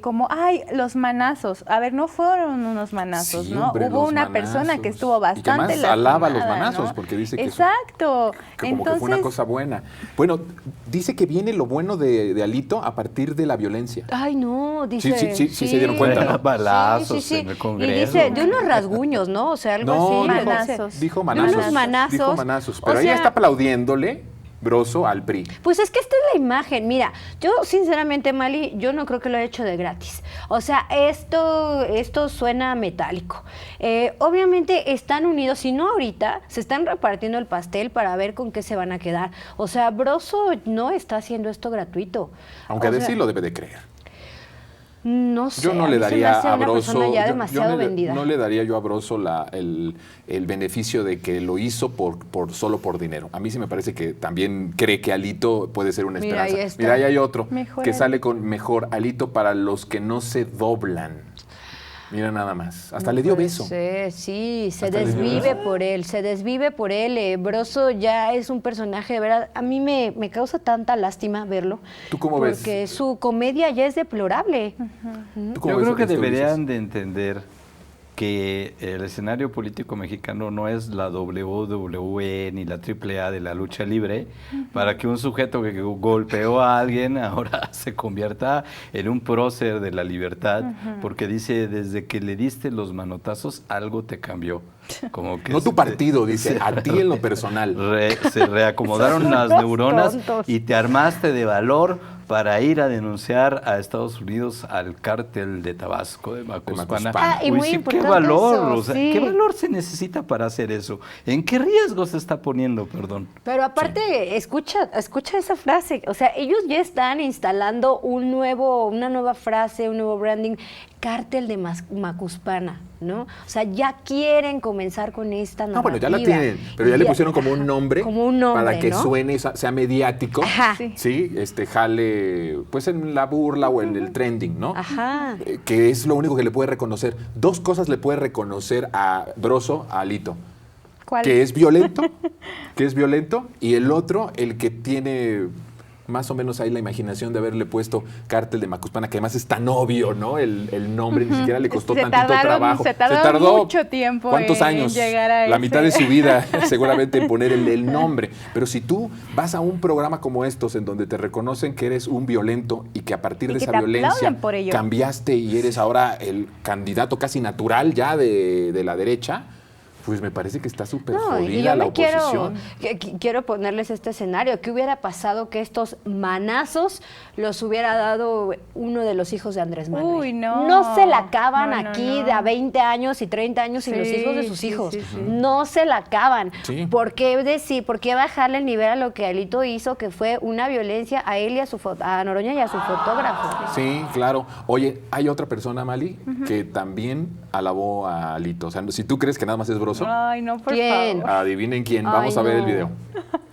E: como, los manazos. A ver, no fueron unos manazos, ¿no?
A: Hombre,
E: hubo una persona que estuvo bastante
A: y que además alaba los
E: lastimada,
A: manazos,
E: ¿no?
A: porque dice que
E: exacto.
A: que como que fue una cosa buena. Bueno, dice que viene lo bueno de Alito a partir de la violencia.
B: Ay, no, dice...
A: Sí se dieron cuenta, ¿no?
F: Balazos en el Congreso.
B: Y dice, de unos rasguños, ¿no? O sea, algo así.
E: Manazos.
A: Dijo manazos.
B: De unos manazos.
A: Dijo manazos. Pero
B: O
A: ella
B: sea,
A: está aplaudiéndole, Broso, al PRI.
B: Pues es que esta es la imagen. Mira, yo sinceramente, Mali, yo no creo que lo haya hecho de gratis. O sea, esto suena metálico. Obviamente están unidos, si no ahorita, se están repartiendo el pastel para ver con qué se van a quedar. O sea, Broso no está haciendo esto gratuito.
A: Aunque a decir lo debe de creer.
B: No sé.
A: Yo no le daría a
B: una
A: Broso,
B: persona ya demasiado vendida.
A: no le daría yo a Broso el beneficio de que lo hizo solo por dinero. A mí sí me parece que también cree que Alito puede ser una
B: Mira,
A: esperanza.
B: ahí está.
A: Mira, ahí hay otro
E: Mejor
A: que
E: Alito.
A: sale con mejor Alito para los que no se doblan. Mira nada más. Hasta le dio beso.
B: Sí, se
A: Hasta
B: desvive por él. Broso ya es un personaje, de verdad, a mí me causa tanta lástima verlo.
A: ¿Tú cómo ves?
B: Porque su comedia ya es deplorable.
A: ¿Tú cómo
F: Yo
A: ves
F: creo que
A: esto,
F: deberían
A: Ulises?
F: de entender que el escenario político mexicano no es la WWE ni la AAA de la lucha libre, para que un sujeto que golpeó a alguien ahora se convierta en un prócer de la libertad, porque dice, desde que le diste los manotazos, algo te cambió. Como que
A: No tu partido, dice, a ti en lo personal.
F: se reacomodaron las neuronas y te armaste de valor para ir a denunciar a Estados Unidos al cártel de Tabasco, de Macuspana.
B: Y muy
F: sí,
B: importante
F: qué valor,
B: eso,
F: o sea,
B: sí.
F: ¿qué valor se necesita para hacer eso? ¿En qué riesgo se está poniendo, perdón?
B: Pero aparte, escucha esa frase, o sea, ellos ya están instalando una nueva frase, un nuevo branding, cártel de Macuspana, ¿no? O sea, ya quieren comenzar con esta narrativa.
A: No, bueno, ya la tienen, pero ya le pusieron como un nombre, para que
B: ¿no?
A: suene, sea mediático,
B: Ajá.
A: sí, jale, pues en la burla o en el trending, ¿no?
B: Ajá.
A: Que es lo único que le puede reconocer. Dos cosas le puede reconocer a Broso, a Alito.
E: ¿Cuál?
A: Que es violento, y el otro, el que tiene más o menos ahí la imaginación de haberle puesto cártel de Macuspana, que además es tan obvio, ¿no? El nombre ni siquiera le costó tantito trabajo.
E: Se tardó mucho tiempo.
A: ¿Cuántos
E: en
A: años?
E: llegar a
A: La
E: ese.
A: mitad de su vida, seguramente, en poner el nombre. Pero si tú vas a un programa como estos, en donde te reconocen que eres un violento y que a partir de
E: que
A: esa
E: te
A: violencia
E: aplauden por ello.
A: cambiaste y eres ahora el candidato casi natural ya de la derecha, pues me parece que está súper
B: Y
A: jodida
B: yo
A: la
B: me
A: oposición.
B: quiero ponerles este escenario. ¿Qué hubiera pasado que estos manazos los hubiera dado uno de los hijos de Andrés Manuel?
E: Uy, no.
B: No se la acaban
E: No, no,
B: aquí
E: no.
B: de a 20 años y 30 años y los
E: Sí,
B: hijos de sus
E: sí,
B: hijos.
E: sí, sí.
B: No se la acaban.
A: Sí.
B: ¿Por qué bajarle el nivel a lo que Alito hizo, que fue una violencia a él y a Noroña y a su fotógrafo?
A: Sí, claro. Oye, hay otra persona, Mali, que también alabó a Alito. O sea, si tú crees que nada más es Broso,
E: Ay, no, por
B: ¿Quién?
E: favor.
A: adivinen quién. Vamos
B: Ay,
A: a ver el
B: no.
A: video.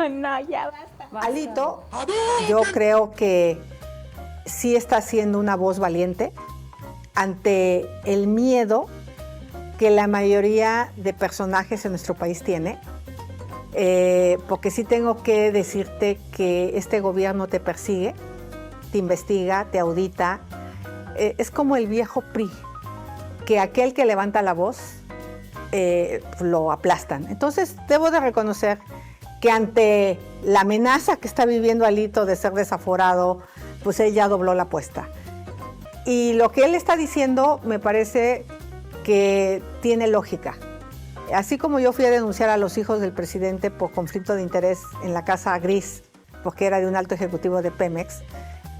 E: No, ya basta.
L: Alito, yo creo que sí está siendo una voz valiente ante el miedo que la mayoría de personajes en nuestro país tiene. Porque sí tengo que decirte que este gobierno te persigue, te investiga, te audita. Es como el viejo PRI, que aquel que levanta la voz lo aplastan. Entonces, debo de reconocer que ante la amenaza que está viviendo Alito de ser desaforado, pues él ya dobló la apuesta. Y lo que él está diciendo me parece que tiene lógica. Así como yo fui a denunciar a los hijos del presidente por conflicto de interés en la Casa Gris, porque era de un alto ejecutivo de Pemex,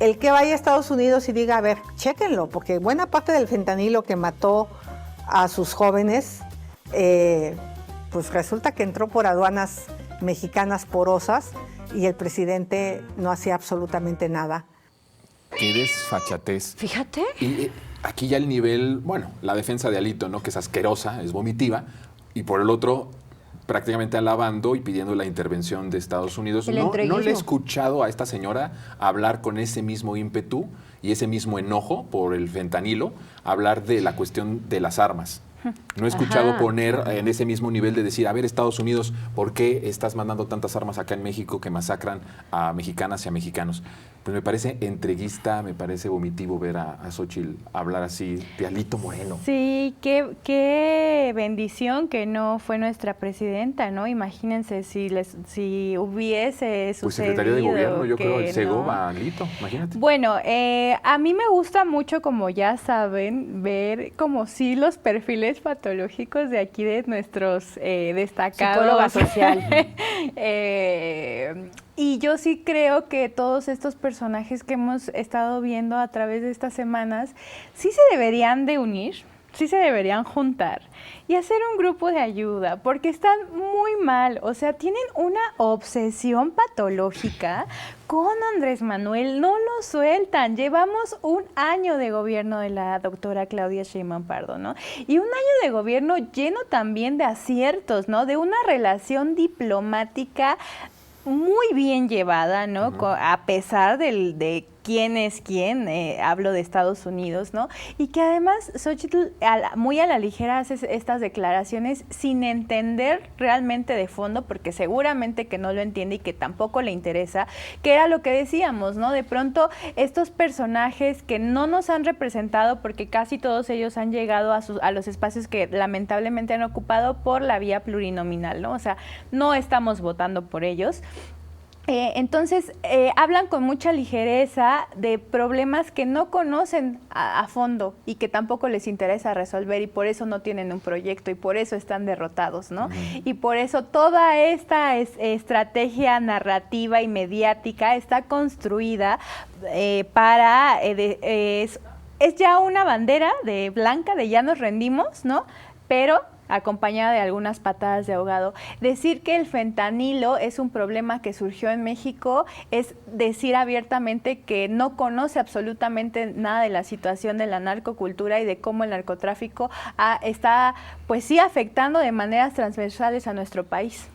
L: el que vaya a Estados Unidos y diga, a ver, chéquenlo, porque buena parte del fentanilo que mató a sus jóvenes, pues resulta que entró por aduanas mexicanas porosas y el presidente no hacía absolutamente nada.
A: Qué desfachatez.
B: Fíjate.
A: Y aquí ya el nivel, bueno, la defensa de Alito, ¿no? Que es asquerosa, es vomitiva, y por el otro, prácticamente alabando y pidiendo la intervención de Estados Unidos. No le he escuchado a esta señora hablar con ese mismo ímpetu y ese mismo enojo por el fentanilo, hablar de la cuestión de las armas. No he escuchado poner en ese mismo nivel de decir, a ver, Estados Unidos, ¿por qué estás mandando tantas armas acá en México que masacran a mexicanas y a mexicanos? Pues me parece entreguista, me parece vomitivo ver a Xóchitl hablar así de Alito Moreno.
E: Sí, qué bendición que no fue nuestra presidenta, ¿no? Imagínense si hubiese sucedido.
A: Pues secretaría de gobierno, yo creo, el
E: que
A: Segoba, Alito, imagínate.
E: Bueno, a mí me gusta mucho, como ya saben, ver como sí los perfiles patológicos de aquí de nuestros destacados.
B: Psicóloga social.
E: Y yo sí creo que todos estos personajes que hemos estado viendo a través de estas semanas sí se deberían de unir, sí se deberían juntar y hacer un grupo de ayuda, porque están muy mal, o sea, tienen una obsesión patológica con Andrés Manuel, no lo sueltan. Llevamos un año de gobierno de la doctora Claudia Sheinbaum Pardo, ¿no? Y un año de gobierno lleno también de aciertos, ¿no? De una relación diplomática muy bien llevada, ¿no? A pesar de quién es quién, hablo de Estados Unidos, ¿no? Y que además Xóchitl muy a la ligera hace estas declaraciones sin entender realmente de fondo, porque seguramente que no lo entiende y que tampoco le interesa, que era lo que decíamos, ¿no? De pronto estos personajes que no nos han representado, porque casi todos ellos han llegado a los espacios que lamentablemente han ocupado por la vía plurinominal, ¿no? O sea, no estamos votando por ellos. Entonces, hablan con mucha ligereza de problemas que no conocen a fondo y que tampoco les interesa resolver, y por eso no tienen un proyecto y por eso están derrotados, ¿no? Y por eso toda esta estrategia narrativa y mediática está construida para... es ya una bandera de blanca de ya nos rendimos, ¿no? Pero acompañada de algunas patadas de ahogado. Decir que el fentanilo es un problema que surgió en México es decir abiertamente que no conoce absolutamente nada de la situación de la narcocultura y de cómo el narcotráfico está, pues sí, afectando de maneras transversales a nuestro país.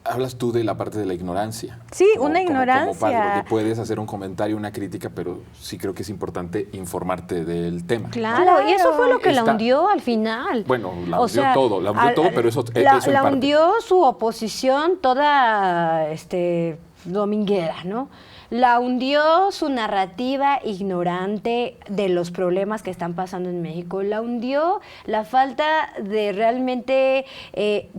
A: Hablas tú de la parte de la ignorancia.
E: Sí, una ignorancia.
A: Porque puedes hacer un comentario, una crítica, pero sí creo que es importante informarte del tema.
B: Claro, y eso fue lo que la hundió al final.
A: Bueno, la hundió todo, pero eso en parte.
B: La hundió su oposición toda dominguera, ¿no? La hundió su narrativa ignorante de los problemas que están pasando en México. La hundió la falta de realmente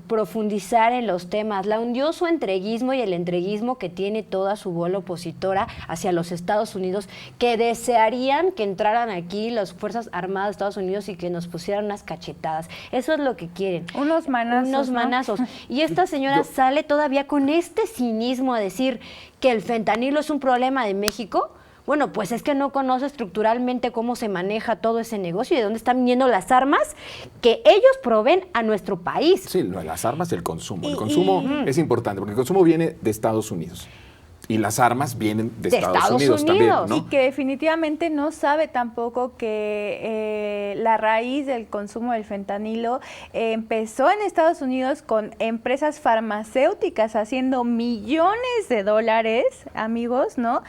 B: profundizar en los temas. La hundió su entreguismo y el entreguismo que tiene toda su bola opositora hacia los Estados Unidos, que desearían que entraran aquí las Fuerzas Armadas de Estados Unidos y que nos pusieran unas cachetadas. Eso es lo que quieren.
E: Unos manazos.
B: Unos manazos. ¿No? Y esta señora sale todavía con este cinismo a decir que el fentanilo es un problema de México. Bueno, pues es que no conoce estructuralmente cómo se maneja todo ese negocio y de dónde están viniendo las armas que ellos proveen a nuestro país.
A: Sí, las armas y el consumo. El consumo es importante porque el consumo viene de Estados Unidos. Y las armas vienen de Estados Unidos también, ¿no?
E: Y que definitivamente no sabe tampoco que la raíz del consumo del fentanilo empezó en Estados Unidos con empresas farmacéuticas haciendo millones de dólares, amigos, ¿no?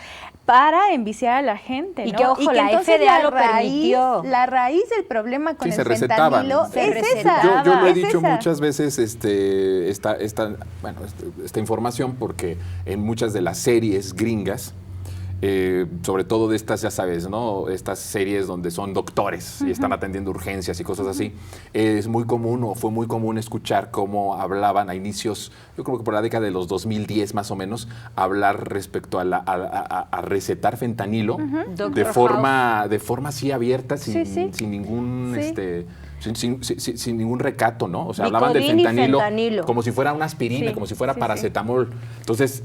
E: Para enviciar a la gente, ¿no?
B: Y que, ojo, la FDA lo permitió.
E: La raíz del problema con el fentanilo es
A: esa. Yo lo he dicho muchas veces, esta información, porque en muchas de las series gringas, sobre todo de estas, ya sabes, ¿no? Estas series donde son doctores y están atendiendo urgencias y cosas así, es muy común o fue muy común escuchar cómo hablaban a inicios, yo creo que por la década de los 2010 más o menos, hablar respecto a recetar fentanilo de forma así abierta, sin ningún sin ningún recato, ¿no? O sea, hablaban del fentanilo como si fuera una aspirina, como si fuera paracetamol. Entonces,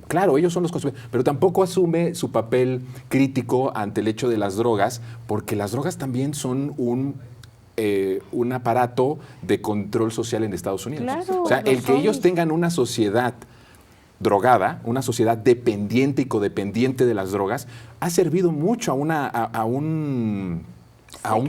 A: claro, ellos son los consumidores, pero tampoco asume su papel crítico ante el hecho de las drogas, porque las drogas también son un aparato de control social en Estados Unidos.
B: Claro,
A: o sea, el que ellos tengan una sociedad drogada, una sociedad dependiente y codependiente de las drogas, ha servido mucho a un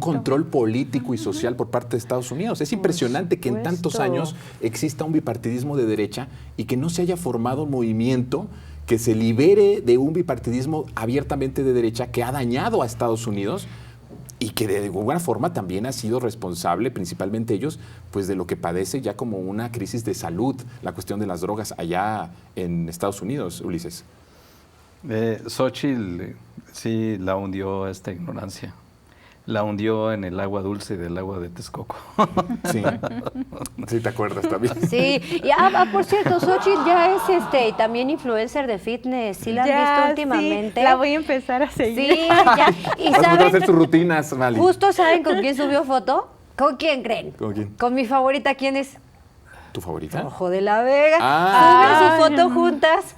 A: control político y social por parte de Estados Unidos. Es impresionante que en tantos años exista un bipartidismo de derecha y que no se haya formado un movimiento que se libere de un bipartidismo abiertamente de derecha que ha dañado a Estados Unidos y que de alguna forma también ha sido responsable, principalmente ellos, pues de lo que padece ya como una crisis de salud, la cuestión de las drogas allá en Estados Unidos, Ulises.
F: Xóchitl sí la hundió esta ignorancia. La hundió en el agua dulce del agua de Texcoco.
A: Sí, sí te acuerdas también.
B: Sí, y por cierto, Xóchitl ya es también influencer de fitness. ¿Sí la han visto últimamente?
E: Sí, la voy a empezar a seguir.
B: Sí, ya. ¿Y
A: vas a hacer sus rutinas, Mali.
B: Justo saben con quién subió foto. ¿Con quién creen?
A: ¿Con quién?
B: Con mi favorita, ¿quién es?
A: ¿Tu favorita?
B: Ojo de la Vega. Suben su foto juntas,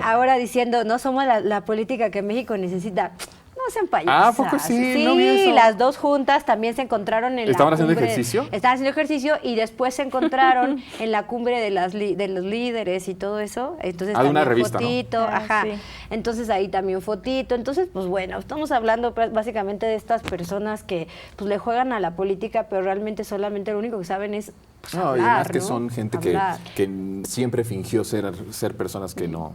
B: ahora diciendo, no somos la política que México necesita. No sean payasas.
A: ¿Poco sí?
B: Sí,
A: no vi eso.
B: las dos juntas también se encontraron en la cumbre.
A: ¿Estaban haciendo ejercicio?
B: Estaban haciendo ejercicio y después se encontraron en la cumbre de los líderes y todo eso. Entonces
A: de una revista,
B: fotito,
A: ¿no?
B: ajá.
E: Sí.
B: Entonces ahí también fotito. Entonces, pues bueno, estamos hablando básicamente de estas personas que pues le juegan a la política, pero realmente solamente lo único que saben es pues
A: No, y
B: hablar,
A: además que
B: ¿no?
A: son gente que siempre fingió ser personas que no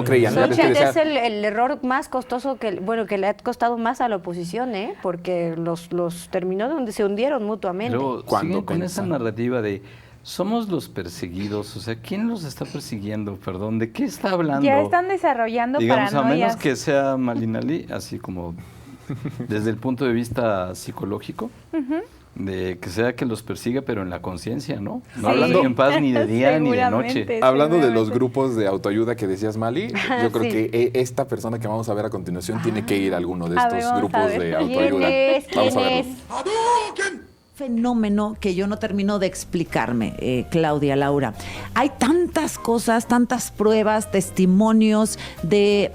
A: creían.
B: Es el error más costoso que le ha costado más a la oposición, porque los terminó donde se hundieron mutuamente.
F: Pero siguen con esa narrativa de somos los perseguidos, o sea, ¿quién los está persiguiendo? Perdón, ¿de qué está hablando?
E: Ya están desarrollando
F: paranoias. A menos
E: paranoias.
F: que sea Malinali, así como desde el punto de vista psicológico, de que sea que los persiga, pero en la conciencia, ¿no? No hablando en paz ni de día ni de noche.
A: Hablando de los grupos de autoayuda que decías, Mali, yo creo que esta persona que vamos a ver a continuación tiene que ir a alguno de estos grupos de autoayuda. Vamos a verlo.
M: Fenómeno que yo no termino de explicarme, Claudia, Laura. Hay tantas cosas, tantas pruebas, testimonios de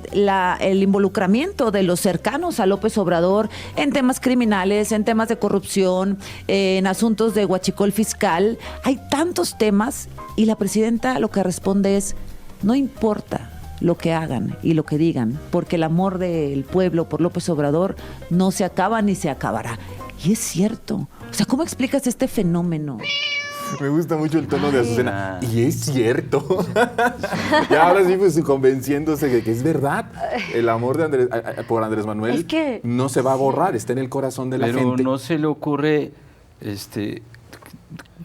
M: el involucramiento de los cercanos a López Obrador en temas criminales, en temas de corrupción, en asuntos de huachicol fiscal. Hay tantos temas y la presidenta lo que responde es: no importa lo que hagan y lo que digan, porque el amor del pueblo por López Obrador no se acaba ni se acabará. Y es cierto. O sea, ¿cómo explicas este fenómeno?
A: Me gusta mucho el tono de Azucena. Y es cierto. Y ahora sí, pues convenciéndose de que es verdad. El amor de por Andrés Manuel no se va a borrar, está en el corazón de la gente.
F: Pero no se le ocurre,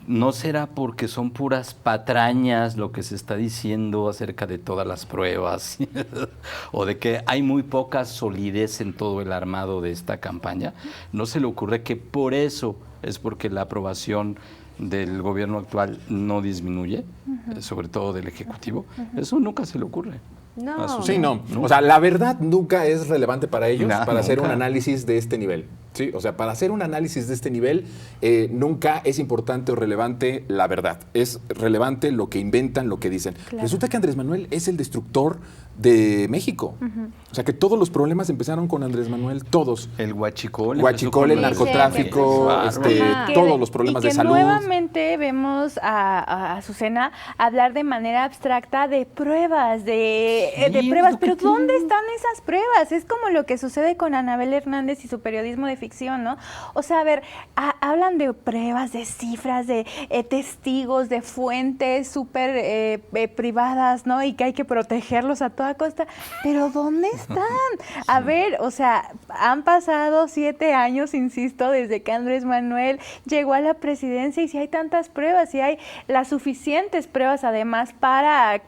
F: ¿no será porque son puras patrañas lo que se está diciendo acerca de todas las pruebas? ¿O de que hay muy poca solidez en todo el armado de esta campaña? ¿No se le ocurre que por eso es porque la aprobación del gobierno actual no disminuye, sobre todo del Ejecutivo? Eso nunca se le ocurre.
B: No.
A: Sí, no. O sea, la verdad nunca es relevante para ellos para hacer un análisis de este nivel. Sí, o sea, para hacer un análisis de este nivel nunca es importante o relevante la verdad. Es relevante lo que inventan, lo que dicen. Claro. Resulta que Andrés Manuel es el destructor de México. O sea, que todos los problemas empezaron con Andrés Manuel, todos.
F: El huachicol,
A: el narcotráfico, todos los problemas de salud.
E: Nuevamente vemos a Azucena hablar de manera abstracta de pruebas, de pruebas. Pero ¿dónde están esas pruebas? Es como lo que sucede con Anabel Hernández y su periodismo de ficción, ¿no? O sea, a ver, hablan de pruebas, de cifras, de testigos, de fuentes súper privadas, ¿no? Y que hay que protegerlos a toda costa. Pero ¿dónde están? A ver, o sea, han pasado 7 años, insisto, desde que Andrés Manuel llegó a la presidencia, y si hay tantas pruebas, y hay las suficientes pruebas además para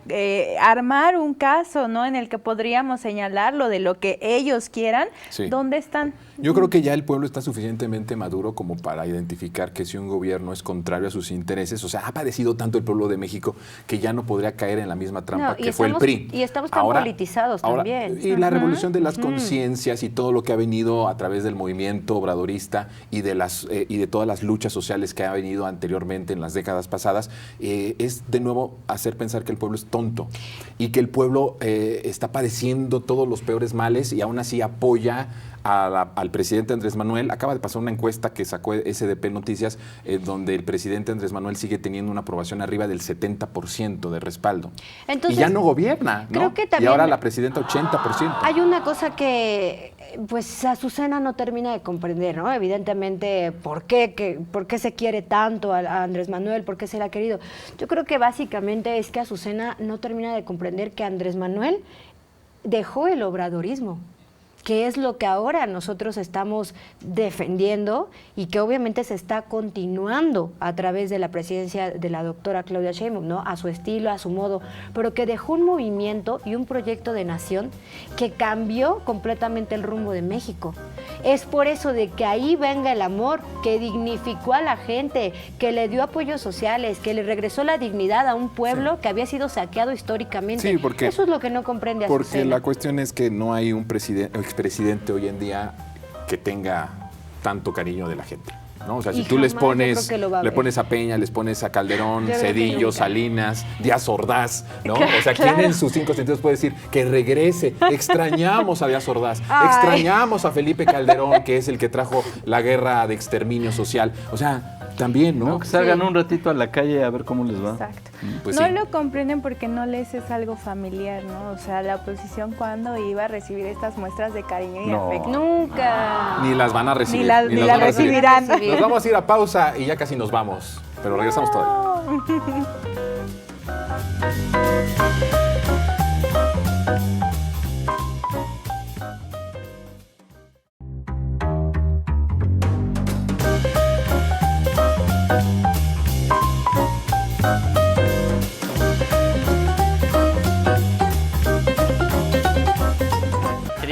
E: armar un caso, ¿no? En el que podríamos señalarlo de lo que ellos quieran, ¿dónde están?
A: Yo creo que ya el pueblo está suficientemente maduro como para identificar que si un gobierno es contrario a sus intereses, o sea, ha padecido tanto el pueblo de México que ya no podría caer en la misma trampa que fue el PRI.
B: Y estamos tan politizados también.
A: Y la revolución de las conciencias y todo lo que ha venido a través del movimiento obradorista y de todas las luchas sociales que ha venido anteriormente en las décadas pasadas, es de nuevo hacer pensar que el pueblo es tonto y que el pueblo está padeciendo todos los peores males y aún así apoya al presidente Andrés Manuel. Acaba de pasar una encuesta que sacó SDP Noticias, donde el presidente Andrés Manuel sigue teniendo una aprobación arriba del 70% de respaldo. Entonces, y ya no gobierna, ¿no?
B: Creo que también,
A: y ahora la presidenta 80%.
B: Hay una cosa que pues Azucena no termina de comprender, ¿no? Evidentemente, ¿por qué se quiere tanto a Andrés Manuel? ¿Por qué se le ha querido? Yo creo que básicamente es que Azucena no termina de comprender que Andrés Manuel dejó el obradorismo, que es lo que ahora nosotros estamos defendiendo y que obviamente se está continuando a través de la presidencia de la doctora Claudia Sheinbaum, ¿no? A su estilo, a su modo, pero que dejó un movimiento y un proyecto de nación que cambió completamente el rumbo de México. Es por eso de que ahí venga el amor, que dignificó a la gente, que le dio apoyos sociales, que le regresó la dignidad a un pueblo que había sido saqueado históricamente.
A: Sí, porque
B: eso es lo que no comprende Azucena.
A: Porque la cuestión es que no hay un expresidente hoy en día que tenga tanto cariño de la gente, ¿no? O sea, si tú le pones a Peña, les pones a Calderón, Cedillo, Salinas, Díaz Ordaz, ¿no? O sea, ¿quién en sus 5 sentidos puede decir que regrese? Extrañamos a Díaz Ordaz, extrañamos a Felipe Calderón, que es el que trajo la guerra de exterminio social. O sea, también, ¿no?
F: Que salgan un ratito a la calle a ver cómo les va.
E: Exacto. Pues no lo comprenden porque no les es algo familiar, ¿no? O sea, la oposición, ¿cuándo iba a recibir estas muestras de cariño y afecto?
B: Nunca.
A: Ni las van a recibir.
E: Ni las recibirán.
A: Nos vamos a ir a pausa y ya casi nos vamos. pero regresamos todavía.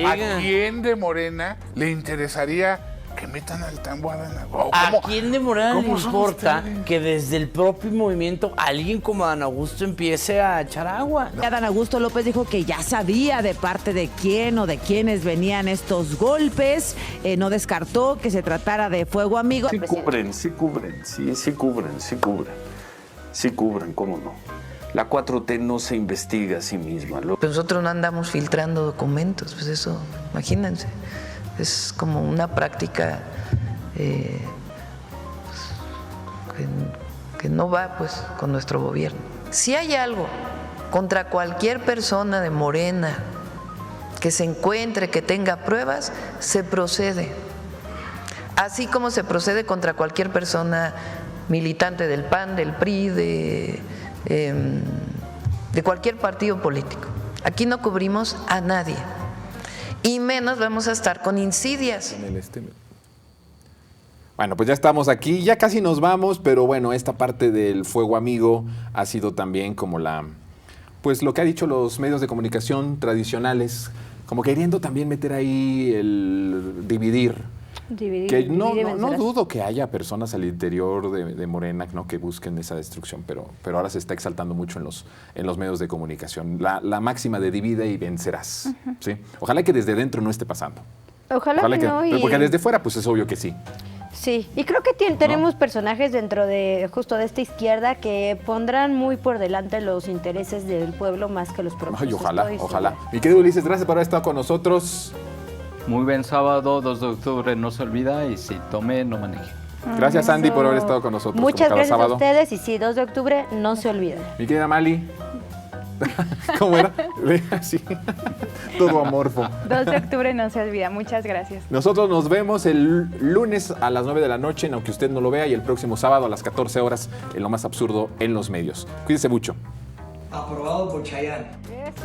K: ¿A quién de Morena le interesaría que metan al Tambo Adán?
N: ¿A quién de Morena le
K: cómo son
N: importa
K: ustedes?
N: que desde el propio movimiento alguien como Adán Augusto empiece a echar agua?
M: Adán Augusto López dijo que ya sabía de parte de quién o de quiénes venían estos golpes. No descartó que se tratara de fuego amigo.
O: Sí cubren, cómo no. La 4T no se investiga a sí misma.
P: Nosotros no andamos filtrando documentos, pues eso, imagínense, es como una práctica que no va pues con nuestro gobierno. Si hay algo contra cualquier persona de Morena que se encuentre, que tenga pruebas, se procede. Así como se procede contra cualquier persona militante del PAN, del PRI, de cualquier partido político. Aquí no cubrimos a nadie. Y menos vamos a estar con insidias.
A: Bueno, pues ya estamos aquí, ya casi nos vamos, pero bueno, esta parte del fuego amigo ha sido también como pues lo que han dicho los medios de comunicación tradicionales, como queriendo también meter ahí el dividir. Que no dudo que haya personas al interior de Morena, ¿no?, que busquen esa destrucción, pero ahora se está exaltando mucho en los medios de comunicación. La máxima de divide y vencerás. ¿Sí? Ojalá que desde dentro no esté pasando.
B: Ojalá que no.
A: Porque desde fuera, pues es obvio que sí.
B: Sí, y creo que tenemos personajes dentro de justo de esta izquierda que pondrán muy por delante los intereses del pueblo más que los propios.
A: Ay, ojalá. Mi querido Ulises, gracias por haber estado con nosotros.
F: Muy buen sábado, 2 de octubre, no se olvida, y si tome, no maneje.
A: Gracias, Andy, por haber estado con nosotros.
B: Muchas
A: como cada
B: gracias
A: sábado.
B: a ustedes, y sí, 2 de octubre, no se olviden.
A: Mi querida Mali. ¿Cómo era? Sí. Todo amorfo.
E: 2 de octubre no se olvida. Muchas gracias.
A: Nosotros nos vemos el lunes a las 9 de la noche, aunque usted no lo vea, y el próximo sábado a las 14 horas en Lo Más Absurdo en los Medios. Cuídense mucho.
Q: Aprobado por Chayanne.
B: Eso.